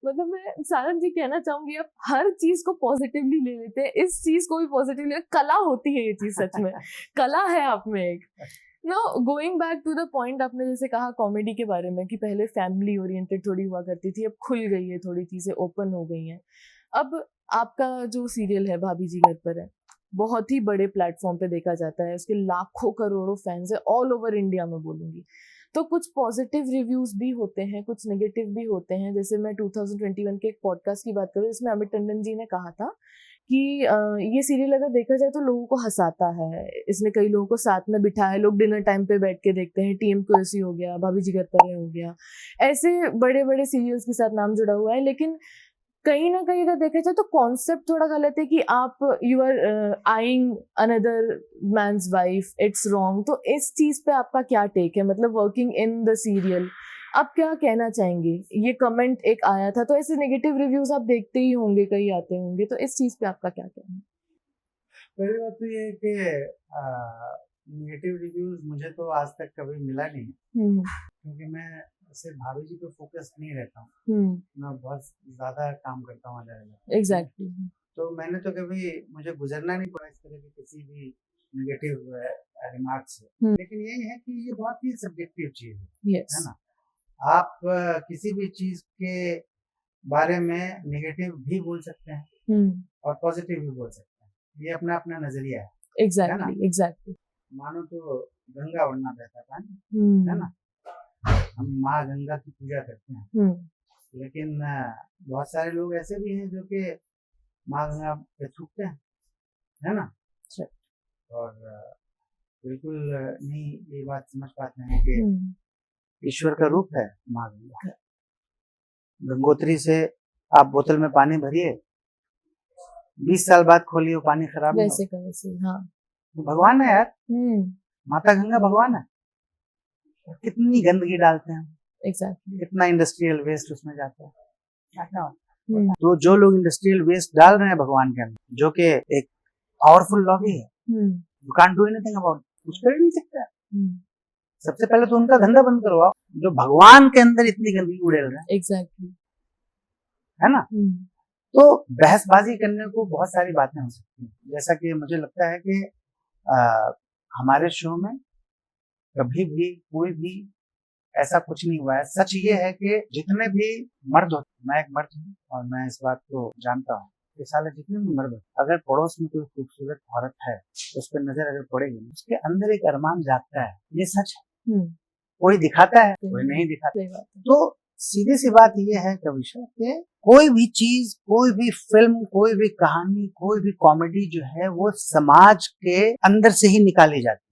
मतलब मैं सारंग जी कहना चाहूंगी, आप हर चीज को पॉजिटिवली ले लेते हैं, इस चीज को भी पॉजिटिवली। कला होती है ये चीज, सच में कला है आप में एक। Now going back to the point, आपने जैसे कहा कॉमेडी के बारे में कि पहले फैमिली ओरिएंटेड थोड़ी हुआ करती थी, अब खुल गई है, थोड़ी चीजें ओपन हो गई हैं। अब आपका जो सीरियल है भाभी जी घर पर है, बहुत ही बड़े प्लेटफॉर्म पे देखा जाता है, उसके लाखों करोड़ों फैंस है ऑल ओवर इंडिया में बोलूंगी। तो कुछ पॉजिटिव रिव्यूज भी होते हैं, कुछ नेगेटिव भी होते हैं। जैसे मैं 2021 के एक पॉडकास्ट की बात करूँ, जिसमें अमित टंडन जी ने कहा था कि ये सीरियल अगर देखा जाए तो लोगों को हंसाता है, इसने कई लोगों को साथ में बिठाया, लोग डिनर टाइम पे बैठ के देखते हैं। TMQC हो गया, भाभी जी घर पर हो गया, ऐसे बड़े बड़े सीरियल्स के साथ नाम जुड़ा हुआ है। लेकिन कहीं ना कहीं अगर देखा जाए तो कॉन्सेप्ट थोड़ा गलत है कि आप you are eyeing another man's wife, it's wrong. तो इस चीज पे आपका क्या टेक है, मतलब वर्किंग इन द सीरियल आप क्या कहना चाहेंगे? ये कमेंट एक आया था, तो ऐसे नेगेटिव रिव्यूज आप देखते ही होंगे, कई आते होंगे, तो इस चीज पे आपका क्या कहना है? पहली बात तो ये है कि नेगेटिव रिव्यूज मुझे तो आज तक कभी मिला नहीं, क्योंकि मैं सिर्फ भाभी जी पे फोकस नहीं रहता हूँ, मैं बहुत ज्यादा काम करता हूँ अलग-अलग। एग्जैक्टली। तो मैंने तो कभी, मुझे गुजरना नहीं पड़ा इस तरह के किसी भी नेगेटिव रिमार्क से। लेकिन यही है कि ये बहुत ही सब्जेक्टिव चीज है ना। आप किसी भी चीज के बारे में नेगेटिव भी बोल सकते हैं और पॉजिटिव भी बोल सकते हैं, ये अपना अपना नजरिया है। एग्जैक्टली। मानो तो गंगा वरना बहता पानी, है ना। हम माँ गंगा की पूजा करते हैं, लेकिन बहुत सारे लोग ऐसे भी हैं जो कि माँ गंगा पे थूकते हैं, है ना। और बिल्कुल नहीं ये बात समझ पाते हैं कि ईश्वर का रूप है माँ गंगा। गंगोत्री से आप बोतल में पानी भरिए, 20 साल बाद खोलिए, वो पानी खराब नहीं होगा। वैसे हाँ, भगवान है यार, माता गंगा भगवान है। कितनी गंदगी डालते हैं, एग्जैक्टली। कितना इंडस्ट्रियल वेस्ट उसमें जाता है। तो जो लोग इंडस्ट्रियल वेस्ट डाल रहे हैं भगवान के अंदर, जो कि एक पावरफुल लॉबी है, you can't do anything about, कुछ कर नहीं सकता। सबसे पहले तो उनका धंधा बंद करवाओ, जो भगवान के अंदर इतनी गंदगी उड़ेल रहे हैं। एग्जैक्टली, है ना। तो बहसबाजी करने को बहुत सारी बातें हो सकती हैं, जैसा कि मुझे लगता है कि हमारे शो में कभी भी कोई भी ऐसा कुछ नहीं हुआ है। सच ये है कि जितने भी मर्द होते, मैं एक मर्द हूँ और मैं इस बात को जानता हूँ कि साले जितने भी मर्द होते, अगर पड़ोस में कोई खूबसूरत औरत है तो उस पर नजर अगर पड़ेगी, उसके अंदर एक अरमान जागता है, ये सच है। कोई दिखाता है, कोई नहीं दिखाता। तो सीधी सी बात ये है कविशा कि कोई भी चीज, कोई भी फिल्म, कोई भी कहानी, कोई भी कॉमेडी जो है वो समाज के अंदर से ही निकाली जाती है।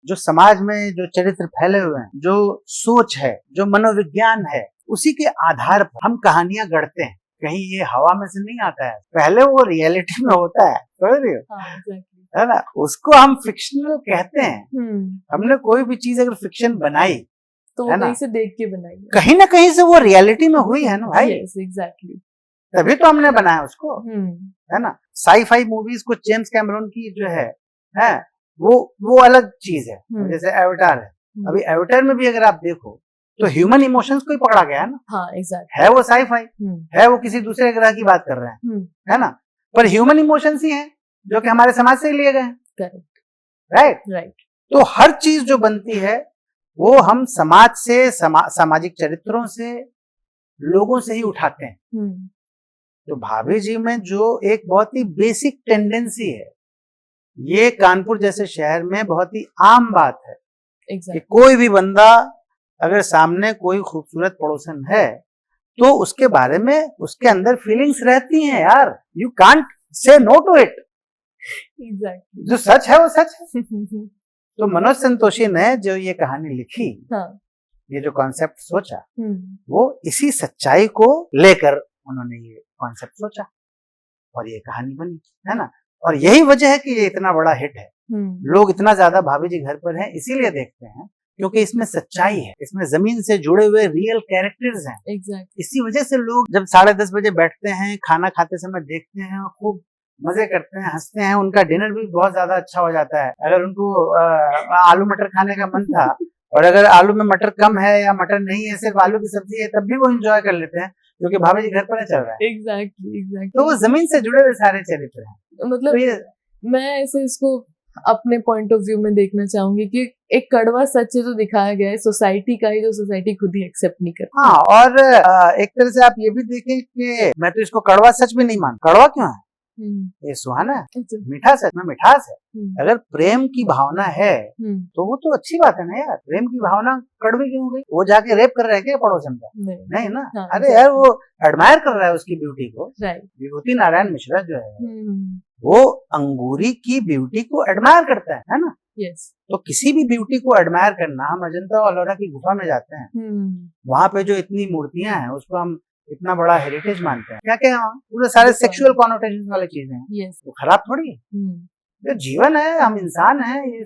जो समाज में जो चरित्र फैले हुए हैं, जो सोच है, जो मनोविज्ञान है, उसी के आधार पर हम कहानियां गढ़ते हैं। कहीं ये हवा में से नहीं आता है, पहले वो रियलिटी में होता है। समझ रहे हो? है ना, उसको हम फिक्शनल कहते हैं। हमने कोई भी चीज अगर फिक्शन बनाई तो वो कहीं से देख के बनाई, कहीं ना कहीं से वो रियलिटी में हुई है ना भाई। एग्जैक्टली, तभी तो हमने बनाया उसको, है ना। साई-फाई मूवीज को जेम्स कैमरून की जो है वो अलग चीज है, जैसे एवाटार है। अभी एवाटार में भी अगर आप देखो तो ह्यूमन इमोशंस को ही पकड़ा गया है ना। हाँ, एग्जैक्टली। है वो साई-फाई, है वो किसी दूसरे ग्रह की बात कर रहे हैं, है ना, पर ह्यूमन इमोशंस ही हैं जो कि हमारे समाज से लिए गए हैं। Correct, right. तो हर चीज जो बनती है वो हम समाज से, सामाजिक चरित्रों से, लोगों से ही उठाते हैं। तो भाभी जी में जो एक बहुत ही बेसिक टेंडेंसी है, ये कानपुर जैसे शहर में बहुत ही आम बात है कि कोई भी बंदा अगर सामने कोई खूबसूरत पड़ोसन है तो उसके बारे में उसके अंदर फीलिंग्स रहती हैं यार। You can't say no to it. जो सच है वो सच है। तो मनोज संतोषी ने जो ये कहानी लिखी, ये जो कॉन्सेप्ट सोचा, वो इसी सच्चाई को लेकर उन्होंने ये कॉन्सेप्ट सोचा और ये कहानी बनी, है ना। और यही वजह है कि ये इतना बड़ा हिट है। लोग इतना ज्यादा भाभी जी घर पर हैं इसीलिए देखते हैं क्योंकि इसमें सच्चाई है, इसमें जमीन से जुड़े हुए रियल कैरेक्टर्स हैं। इसी वजह से लोग जब 10:30 बजे बैठते हैं, खाना खाते समय देखते हैं और खूब मजे करते हैं, हंसते हैं। उनका डिनर भी बहुत ज्यादा अच्छा हो जाता है। अगर उनको आलू मटर खाने का मन था और अगर आलू में मटर कम है या मटर नहीं है, सिर्फ आलू की सब्जी है, तब भी वो एंजॉय कर लेते हैं क्योंकि भाभी जी घर पर चल रहा है। एग्जैक्टली। तो वो जमीन से जुड़े हुए सारे चरित्र हैं। मतलब तो मैं ऐसे इसको अपने पॉइंट ऑफ व्यू में देखना चाहूंगी कि एक कड़वा सच है जो दिखाया गया है सोसाइटी का ही, जो सोसाइटी खुद ही एक्सेप्ट नहीं करती। हाँ, और एक तरह से आप ये भी देखें कि मैं तो इसको कड़वा सच भी नहीं मानता। कड़वा क्यों है? ये सुहाना है, मीठा सच में मिठास है। अगर प्रेम की भावना है तो वो तो अच्छी बात है ना यार। प्रेम की भावना कड़वी क्यों हो गई? वो जाके रेप कर रहा है क्या पड़ोसन का? नहीं ना। हाँ, अरे यार वो एडमायर कर रहा है उसकी ब्यूटी को। विभूति नारायण मिश्रा जो है वो अंगूरी की ब्यूटी को एडमायर करता है ना। तो किसी भी ब्यूटी को एडमायर करना, हम अजंता और एलोरा की गुफा में जाते हैं, वहां पे जो इतनी मूर्तियां हैं उसको हम इतना बड़ा हेरिटेज मानते हैं। क्या क्या पूरे सारे सेक्सुअल कॉनोटेशन वाली चीजें हैं, वो खराब थोड़ी है। ये जीवन है, हम इंसान हैं, ये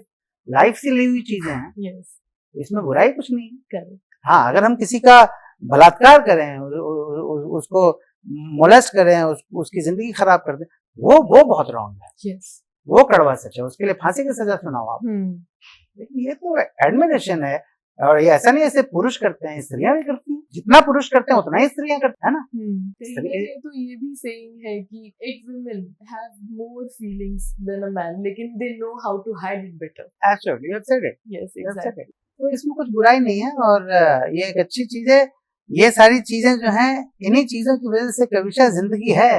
लाइफ से ली हुई चीजें हैं, इसमें बुराई कुछ नहीं है। हाँ, अगर हम किसी का बलात्कार करें, उसको मोलेस्ट करें, उसकी जिंदगी खराब कर दें, वो बहुत रॉन्ग है। वो कड़वा सच है, उसके लिए फांसी की सजा सुनाओ आप। लेकिन ये तो एडमिरेशन है। और ये ऐसा नहीं ऐसे पुरुष करते हैं, स्त्रियां भी करती हैं। जितना पुरुष करते हैं उतना ही स्त्रियां करती है ना। तो ये भी सेइंग है कि एक women have more feelings than a man, लेकिन they know how to hide it better. Absolutely, you have said it. Yes, exactly. तो इसमें कुछ बुराई नहीं है और ये एक अच्छी चीज है। ये सारी चीजें जो हैं, इन्हीं चीजों की वजह से कविशा जिंदगी है।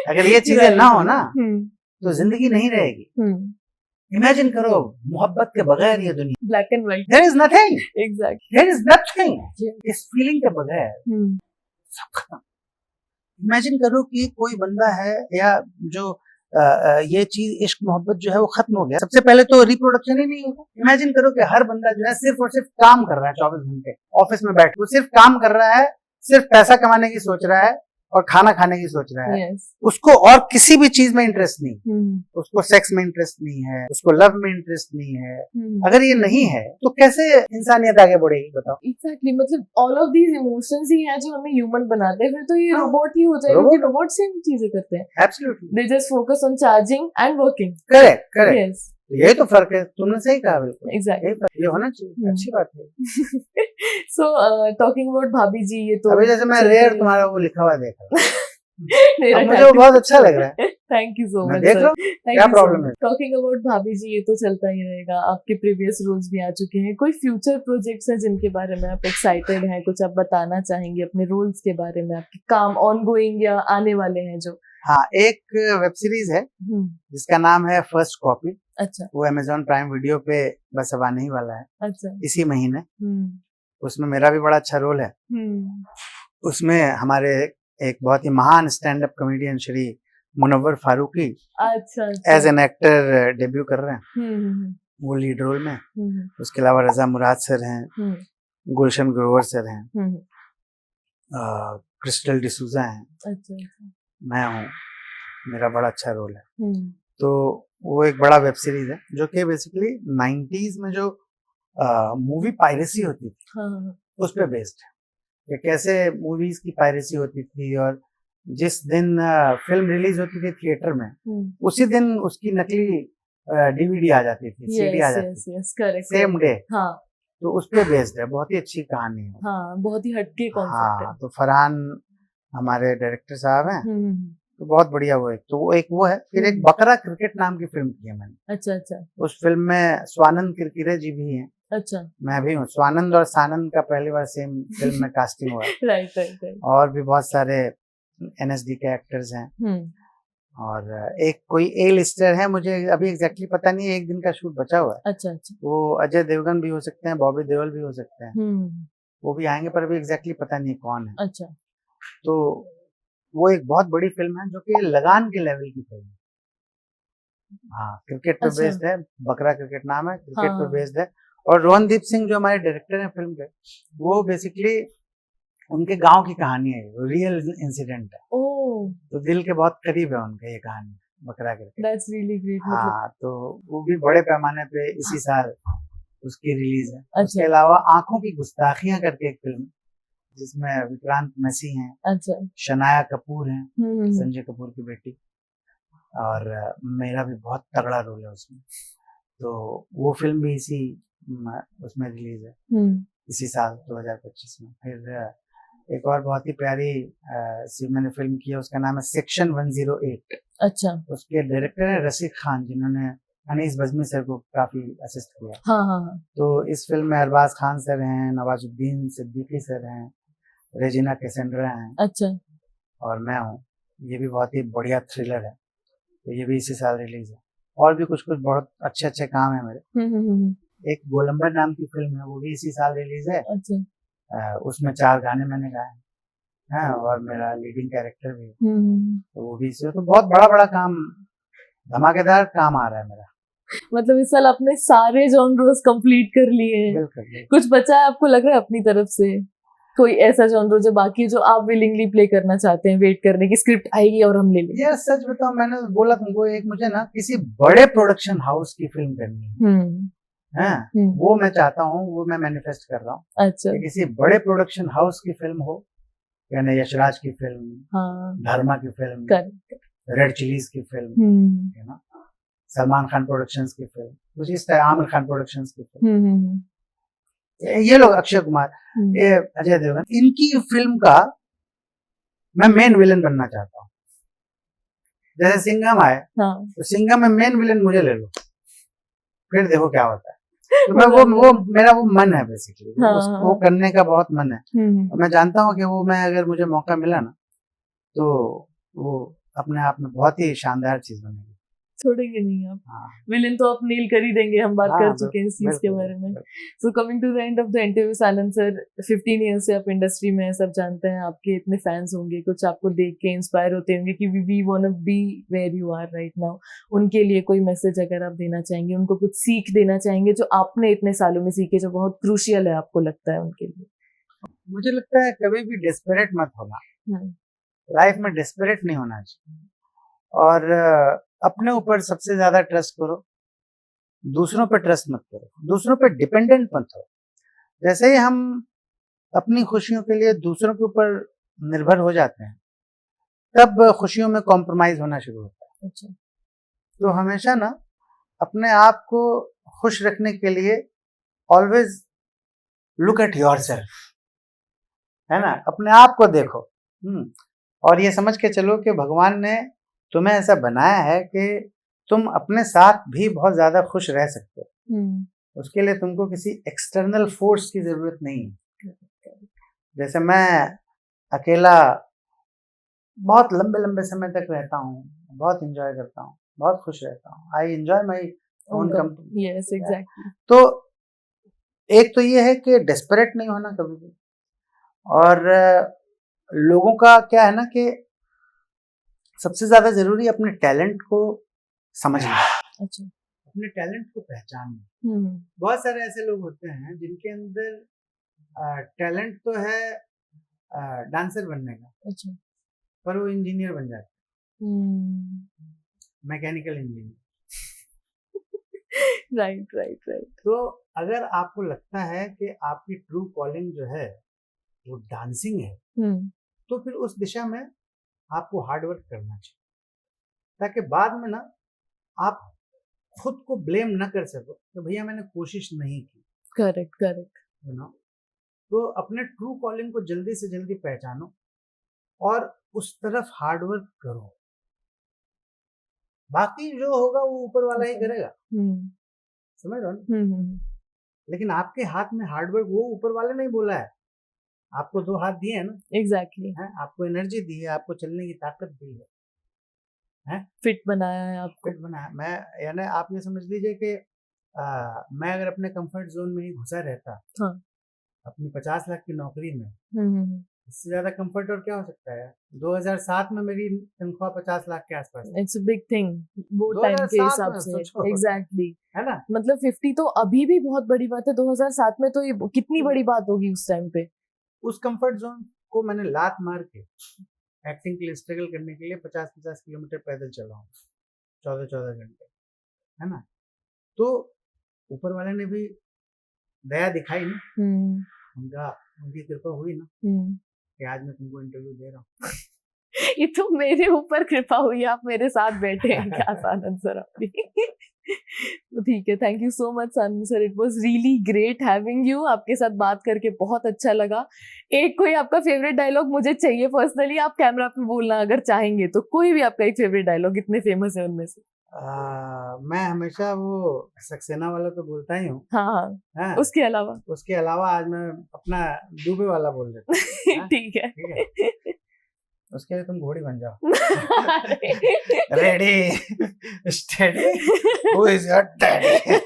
अगर ये चीजें ना हो ना तो जिंदगी नहीं रहेगी। इमेजिन करो मोहब्बत के बगैर ये दुनिया, black and white, there is nothing. Exactly, there is nothing. इस फीलिंग के बगैर सब खत्म। इमेजिन करो कि कोई बंदा है या जो ये चीज इश्क मोहब्बत जो है वो खत्म हो गया, सबसे पहले तो रिप्रोडक्शन ही नहीं होगा। इमेजिन करो कि हर बंदा जो है सिर्फ और सिर्फ काम कर रहा है, 24 घंटे ऑफिस में बैठ, वो सिर्फ काम कर रहा है, सिर्फ पैसा कमाने की सोच रहा है और खाना खाने की सोच रहा है। उसको और किसी भी चीज में इंटरेस्ट नहीं। उसको सेक्स में इंटरेस्ट नहीं है, उसको लव में इंटरेस्ट नहीं है। अगर ये नहीं है तो कैसे इंसानियत आगे बढ़ेगी बताओ। एग्जैक्टली, मतलब ऑल ऑफ दीज इमोशंस ही हैं जो हमें ह्यूमन बनाते हैं। फिर तो ये रोबोट ही हो जाएगा क्योंकि रोबोट सेम चीजें करते हैं। Absolutely, they just focus on charging and working. Correct. Yes, यही तो फर्क है। तुमने सही कहा, बिल्कुल एग्जैक्टली, ये होना चाहिए। अच्छी बात है। सो टॉकिंग अबाउट भाभी जी, ये तो अभी जैसे मैं रेयर तुम्हारा वो लिखा हुआ देखा मुझे वो बहुत अच्छा लग रहा है। Thank you so much. देख लो क्या प्रॉब्लम है। टॉकिंग अबाउट भाभी जी, ये तो चलता ही रहेगा। आपके प्रीवियस रोल्स भी आ चुके हैं। कोई फ्यूचर प्रोजेक्ट्स हैं जिनके बारे में आप एक्साइटेड हैं? कुछ आप बताना चाहेंगे अपने रोल्स के बारे में, आपके काम ऑनगोइंग या आने वाले हैं जो? हाँ, एक वेब सीरीज है जिसका नाम है फर्स्ट कॉपी। अच्छा। वो Amazon प्राइम वीडियो पे बस अब आने ही वाला है। अच्छा। इसी महीने। उसमें मेरा भी बड़ा अच्छा रोल है। उसमें हमारे एक बहुत ही महान stand up comedian Shri Munawar Faruqui as an actor debut कर रहे हैं। वो लीड रोल में। उसके अलावा रजा मुराद सर हैं, गुलशन ग्रोवर सर हैं, क्रिस्टल डिसूजा हैं। अच्छा। मैं हूँ, मेरा बड़ा अच्छा रोल है। तो वो एक बड़ा वेब सीरीज है जो कि बेसिकली 90s में जो मूवी पायरेसी होती थी हाँ, उस पे बेस्ड है कि कैसे मूवीज की पायरेसी होती थी, और जिस दिन फिल्म रिलीज होती थी थिएटर में उसी दिन उसकी नकली डीवीडी आ जाती थी, सीडी आ जाती थी, सेम डे। हाँ, तो उस पे बेस्ड है, बहुत ही अच्छी कहानी है। हाँ, बहुत ही हटके कॉन्सेप्ट है। हाँ, तो फरहान हमारे डायरेक्टर साहब हैं, तो बहुत बढ़िया वो है। तो वो एक वो है, फिर एक बकरा क्रिकेट नाम की फिल्म की है मैंने। अच्छा अच्छा। उस फिल्म में स्वानंद किरकिरे जी भी हैं। अच्छा। मैं भी हूँ। स्वानंद और सानंद का पहली बार सेम फिल्म में कास्टिंग हुआ। Right right right. और भी बहुत सारे एनएसडी के एक्टर्स हैं। और एक कोई ए लिस्टर है, मुझे अभी एग्जैक्टली पता नहीं है, एक दिन का शूट बचा हुआ है। अच्छा अच्छा। वो अजय देवगन भी हो सकते हैं, बॉबी देओल भी हो सकते हैं। वो भी आएंगे, पर अभी एग्जैक्टली पता नहीं कौन है। अच्छा। तो वो एक बहुत बड़ी फिल्म है जो कि लगान के लेवल की फिल्म है। हाँ, क्रिकेट पे बेस्ड है, बकरा क्रिकेट नाम है, क्रिकेट पे बेस्ड है। और रोहनदीप सिंह जो हमारे डायरेक्टर हैं फिल्म के, वो बेसिकली उनके गांव की कहानी है, रियल इंसिडेंट है। तो दिल के बहुत करीब है उनके ये कहानी, बकरा क्रिकेट। That's really great. हाँ, तो वो भी बड़े पैमाने पे इसी साल उसकी रिलीज है। अच्छा। उसके अलावा आंखों की गुस्ताखियां करके एक फिल्म जिसमें विक्रांत मैसी हैं, अच्छा, शनाया कपूर हैं, संजय कपूर की बेटी, और मेरा भी बहुत तगड़ा रोल है उसमें। तो वो फिल्म भी इसी उसमें रिलीज है, इसी साल 2025 में। फिर एक और बहुत ही प्यारी मैंने फिल्म की है, उसका नाम है सेक्शन 108। अच्छा। उसके डायरेक्टर है रशीद खान, जिन्होंने अनीस बज़मी सर को काफी असिस्ट किया। हाँ हाँ। तो इस फिल्म में अरबाज खान सर हैं, नवाजुद्दीन सिद्दीकी सर हैं, रेजिना कैसेंड्रा हैं। अच्छा। और मैं हूँ। ये भी बहुत ही बढ़िया थ्रिलर है, तो ये भी इसी साल रिलीज है। और भी कुछ कुछ बहुत अच्छे अच्छे काम है मेरे। एक गोलंबर नाम की फिल्म है, वो भी इसी साल रिलीज है। अच्छा। उसमें 4 गाने मैंने गाए हैं, और मेरा लीडिंग कैरेक्टर भी है, तो वो भी इसी। तो बहुत बड़ा बड़ा काम, धमाकेदार काम आ रहा है मेरा। मतलब इस साल आपने सारे जॉनर्स कंप्लीट कर लिए हैं। बिल्कुल। कुछ बचा है आपको लग रहा है अपनी तरफ से? कोई ऐसा जॉनर जो बाकी जो आप विलिंगली प्ले करना चाहते हैं, वेट करने की स्क्रिप्ट आएगी और हम ले लेंगे? यार सच बताऊं, मैंने बोला तुमको, एक मुझे ना किसी बड़े प्रोडक्शन हाउस की फिल्म करनी है। वो मैं चाहता हूँ, वो मैं मैनिफेस्ट कर रहा हूँ। अच्छा। कि किसी बड़े प्रोडक्शन हाउस की फिल्म हो, यानी यशराज की फिल्म, हाँ, धर्मा की फिल्म, रेड चिलीज की फिल्म, है ना, सलमान खान प्रोडक्शंस की फिल्म, कुछ इस तरह, आमिर खान प्रोडक्शंस की फिल्म, ये लोग, अक्षय कुमार, ये अजय देवगन, इनकी फिल्म का मैं मेन विलन बनना चाहता हूँ। जैसे सिंघम आए, हाँ, तो सिंघम में मेन विलन मुझे ले लो, फिर देखो क्या होता है। तो मैं वो मेरा वो मन है बेसिकली, हाँ, वो करने का बहुत मन है। मैं जानता हूँ कि वो मैं अगर मुझे मौका मिला ना, तो वो अपने आप में बहुत ही शानदार चीज बनेगी। छोड़ेंगे नहीं आप। हाँ। विलन तो आप नील कर ही देंगे, हम बात कर चुके हैं इस चीज के बारे में। So coming to the end of the interview, सालन सर 15 ईयर्स से आप इंडस्ट्री में हैं, सब जानते हैं, आपके इतने फैंस होंगे, कुछ आपको देख के इंस्पायर होते होंगे कि we want to be where you are right now. उनके लिए कोई मैसेज अगर आप देना चाहेंगे, उनको कुछ सीख देना चाहेंगे जो आपने इतने सालों में सीखे, जो बहुत क्रूशियल है आपको लगता है उनके लिए? मुझे लगता है कभी भी डेस्परेट मत होना, लाइफ में डेस्परेट नहीं होना चाहिए, और अपने ऊपर सबसे ज्यादा ट्रस्ट करो, दूसरों पे ट्रस्ट मत करो, दूसरों पे डिपेंडेंट मत हो। जैसे ही हम अपनी खुशियों के लिए दूसरों के ऊपर निर्भर हो जाते हैं, तब खुशियों में कॉम्प्रोमाइज होना शुरू होता है। अच्छा। तो हमेशा ना अपने आप को खुश रखने के लिए ऑलवेज लुक एट योरसेल्फ, है ना, अपने आप को देखो, और ये समझ के चलो कि भगवान ने तुम्हें ऐसा बनाया है कि तुम अपने साथ भी बहुत ज्यादा खुश रह सकते हो। उसके लिए तुमको किसी एक्सटर्नल फोर्स की जरूरत नहीं है। जैसे मैं अकेला बहुत लंबे लंबे समय तक रहता हूँ, बहुत एंजॉय करता हूँ, बहुत खुश रहता हूँ। I enjoy my own company. Yes exactly. तो एक तो ये है कि डेस्परेट नहीं होना कभी भी, और लोगों का क्या है ना कि सबसे ज्यादा जरूरी अपने टैलेंट को समझना। अच्छा। अपने टैलेंट को पहचानना। बहुत सारे ऐसे लोग होते हैं जिनके अंदर टैलेंट तो है डांसर बनने का, अच्छा, पर वो इंजीनियर बन जाते हैं। Mechanical engineer. Right right right. तो अगर आपको लगता है कि आपकी ट्रू कॉलिंग जो है वो डांसिंग है, तो फिर उस दिशा में आपको हार्ड वर्क करना चाहिए, ताकि बाद में ना आप खुद को ब्लेम ना कर सको कि भैया मैंने कोशिश नहीं की। Correct correct. यू नो, तो अपने ट्रू कॉलिंग को जल्दी से जल्दी पहचानो और उस तरफ हार्ड वर्क करो। बाकी जो होगा वो ऊपर वाला ही करेगा, समझ रहे हो ना? लेकिन आपके हाथ में हार्ड वर्क वो ऊपर वाले नहीं बोला है, आपको 2 हाथ दिए हैं ना। एग्जैक्टली। आपको एनर्जी दी है, आपको चलने की ताकत दी है, फिट बनाया है आपको। फिट बनाया। मैं यानी आप ये समझ लीजिए कि मैं अगर अपने कंफर्ट जोन में ही घुसा रहता, हाँ, अपनी 50 लाख की नौकरी में, इससे ज्यादा कंफर्ट और क्या हो सकता है? 2007 में मेरी तनख्वाह 50 लाख के आसपास। इट्स अ बिग थिंग वो टाइम के हिसाब से। एग्जैक्टली, है ना? मतलब 50 तो अभी भी बहुत बड़ी बात है, 2007 में तो ये कितनी बड़ी बात होगी उस टाइम पे। उस कंफर्ट जोन को मैंने लात मार के एक्टिंग के लिए स्ट्रगल करने के लिए 50-50 किलोमीटर पैदल चला हूँ, 14-14 घंटे, है ना? तो ऊपर वाले ने भी दया दिखाई ना, उनकी कृपा हुई ना कि आज मैं तुमको इंटरव्यू दे रहा हूँ। ये तो मेरे ऊपर कृपा हुई, आप मेरे साथ बैठे हैं, क्या सानंद सर आपने। तो ठीक है, thank you so much Sanand sir, it was really great having you. आपके साथ बात करके बहुत अच्छा लगा। एक कोई आपका फेवरेट डायलॉग मुझे चाहिए पर्सनली, आप कैमरा पे बोलना अगर चाहेंगे तो, कोई भी आपका एक फेवरेट डायलॉग, इतने फेमस है उनमें से। मैं हमेशा वो सक्सेना वाला तो बोलता ही हूँ। हाँ, उसके अलावा आज मैं अपना डूबे वाला बोल देता हूँ। ठीक है। उसके लिए तुम घोड़ी बन जाओ। Ready steady, who is your daddy.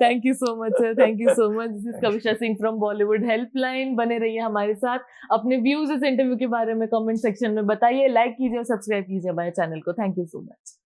Thank you so much sir, thank you so much. This is Kavisha Singh from Bollywood helpline. बने रहिए हमारे साथ, अपने व्यूज इस इंटरव्यू के बारे में कमेंट सेक्शन में बताइए, लाइक कीजिए और सब्सक्राइब कीजिए हमारे चैनल को। Thank you so much.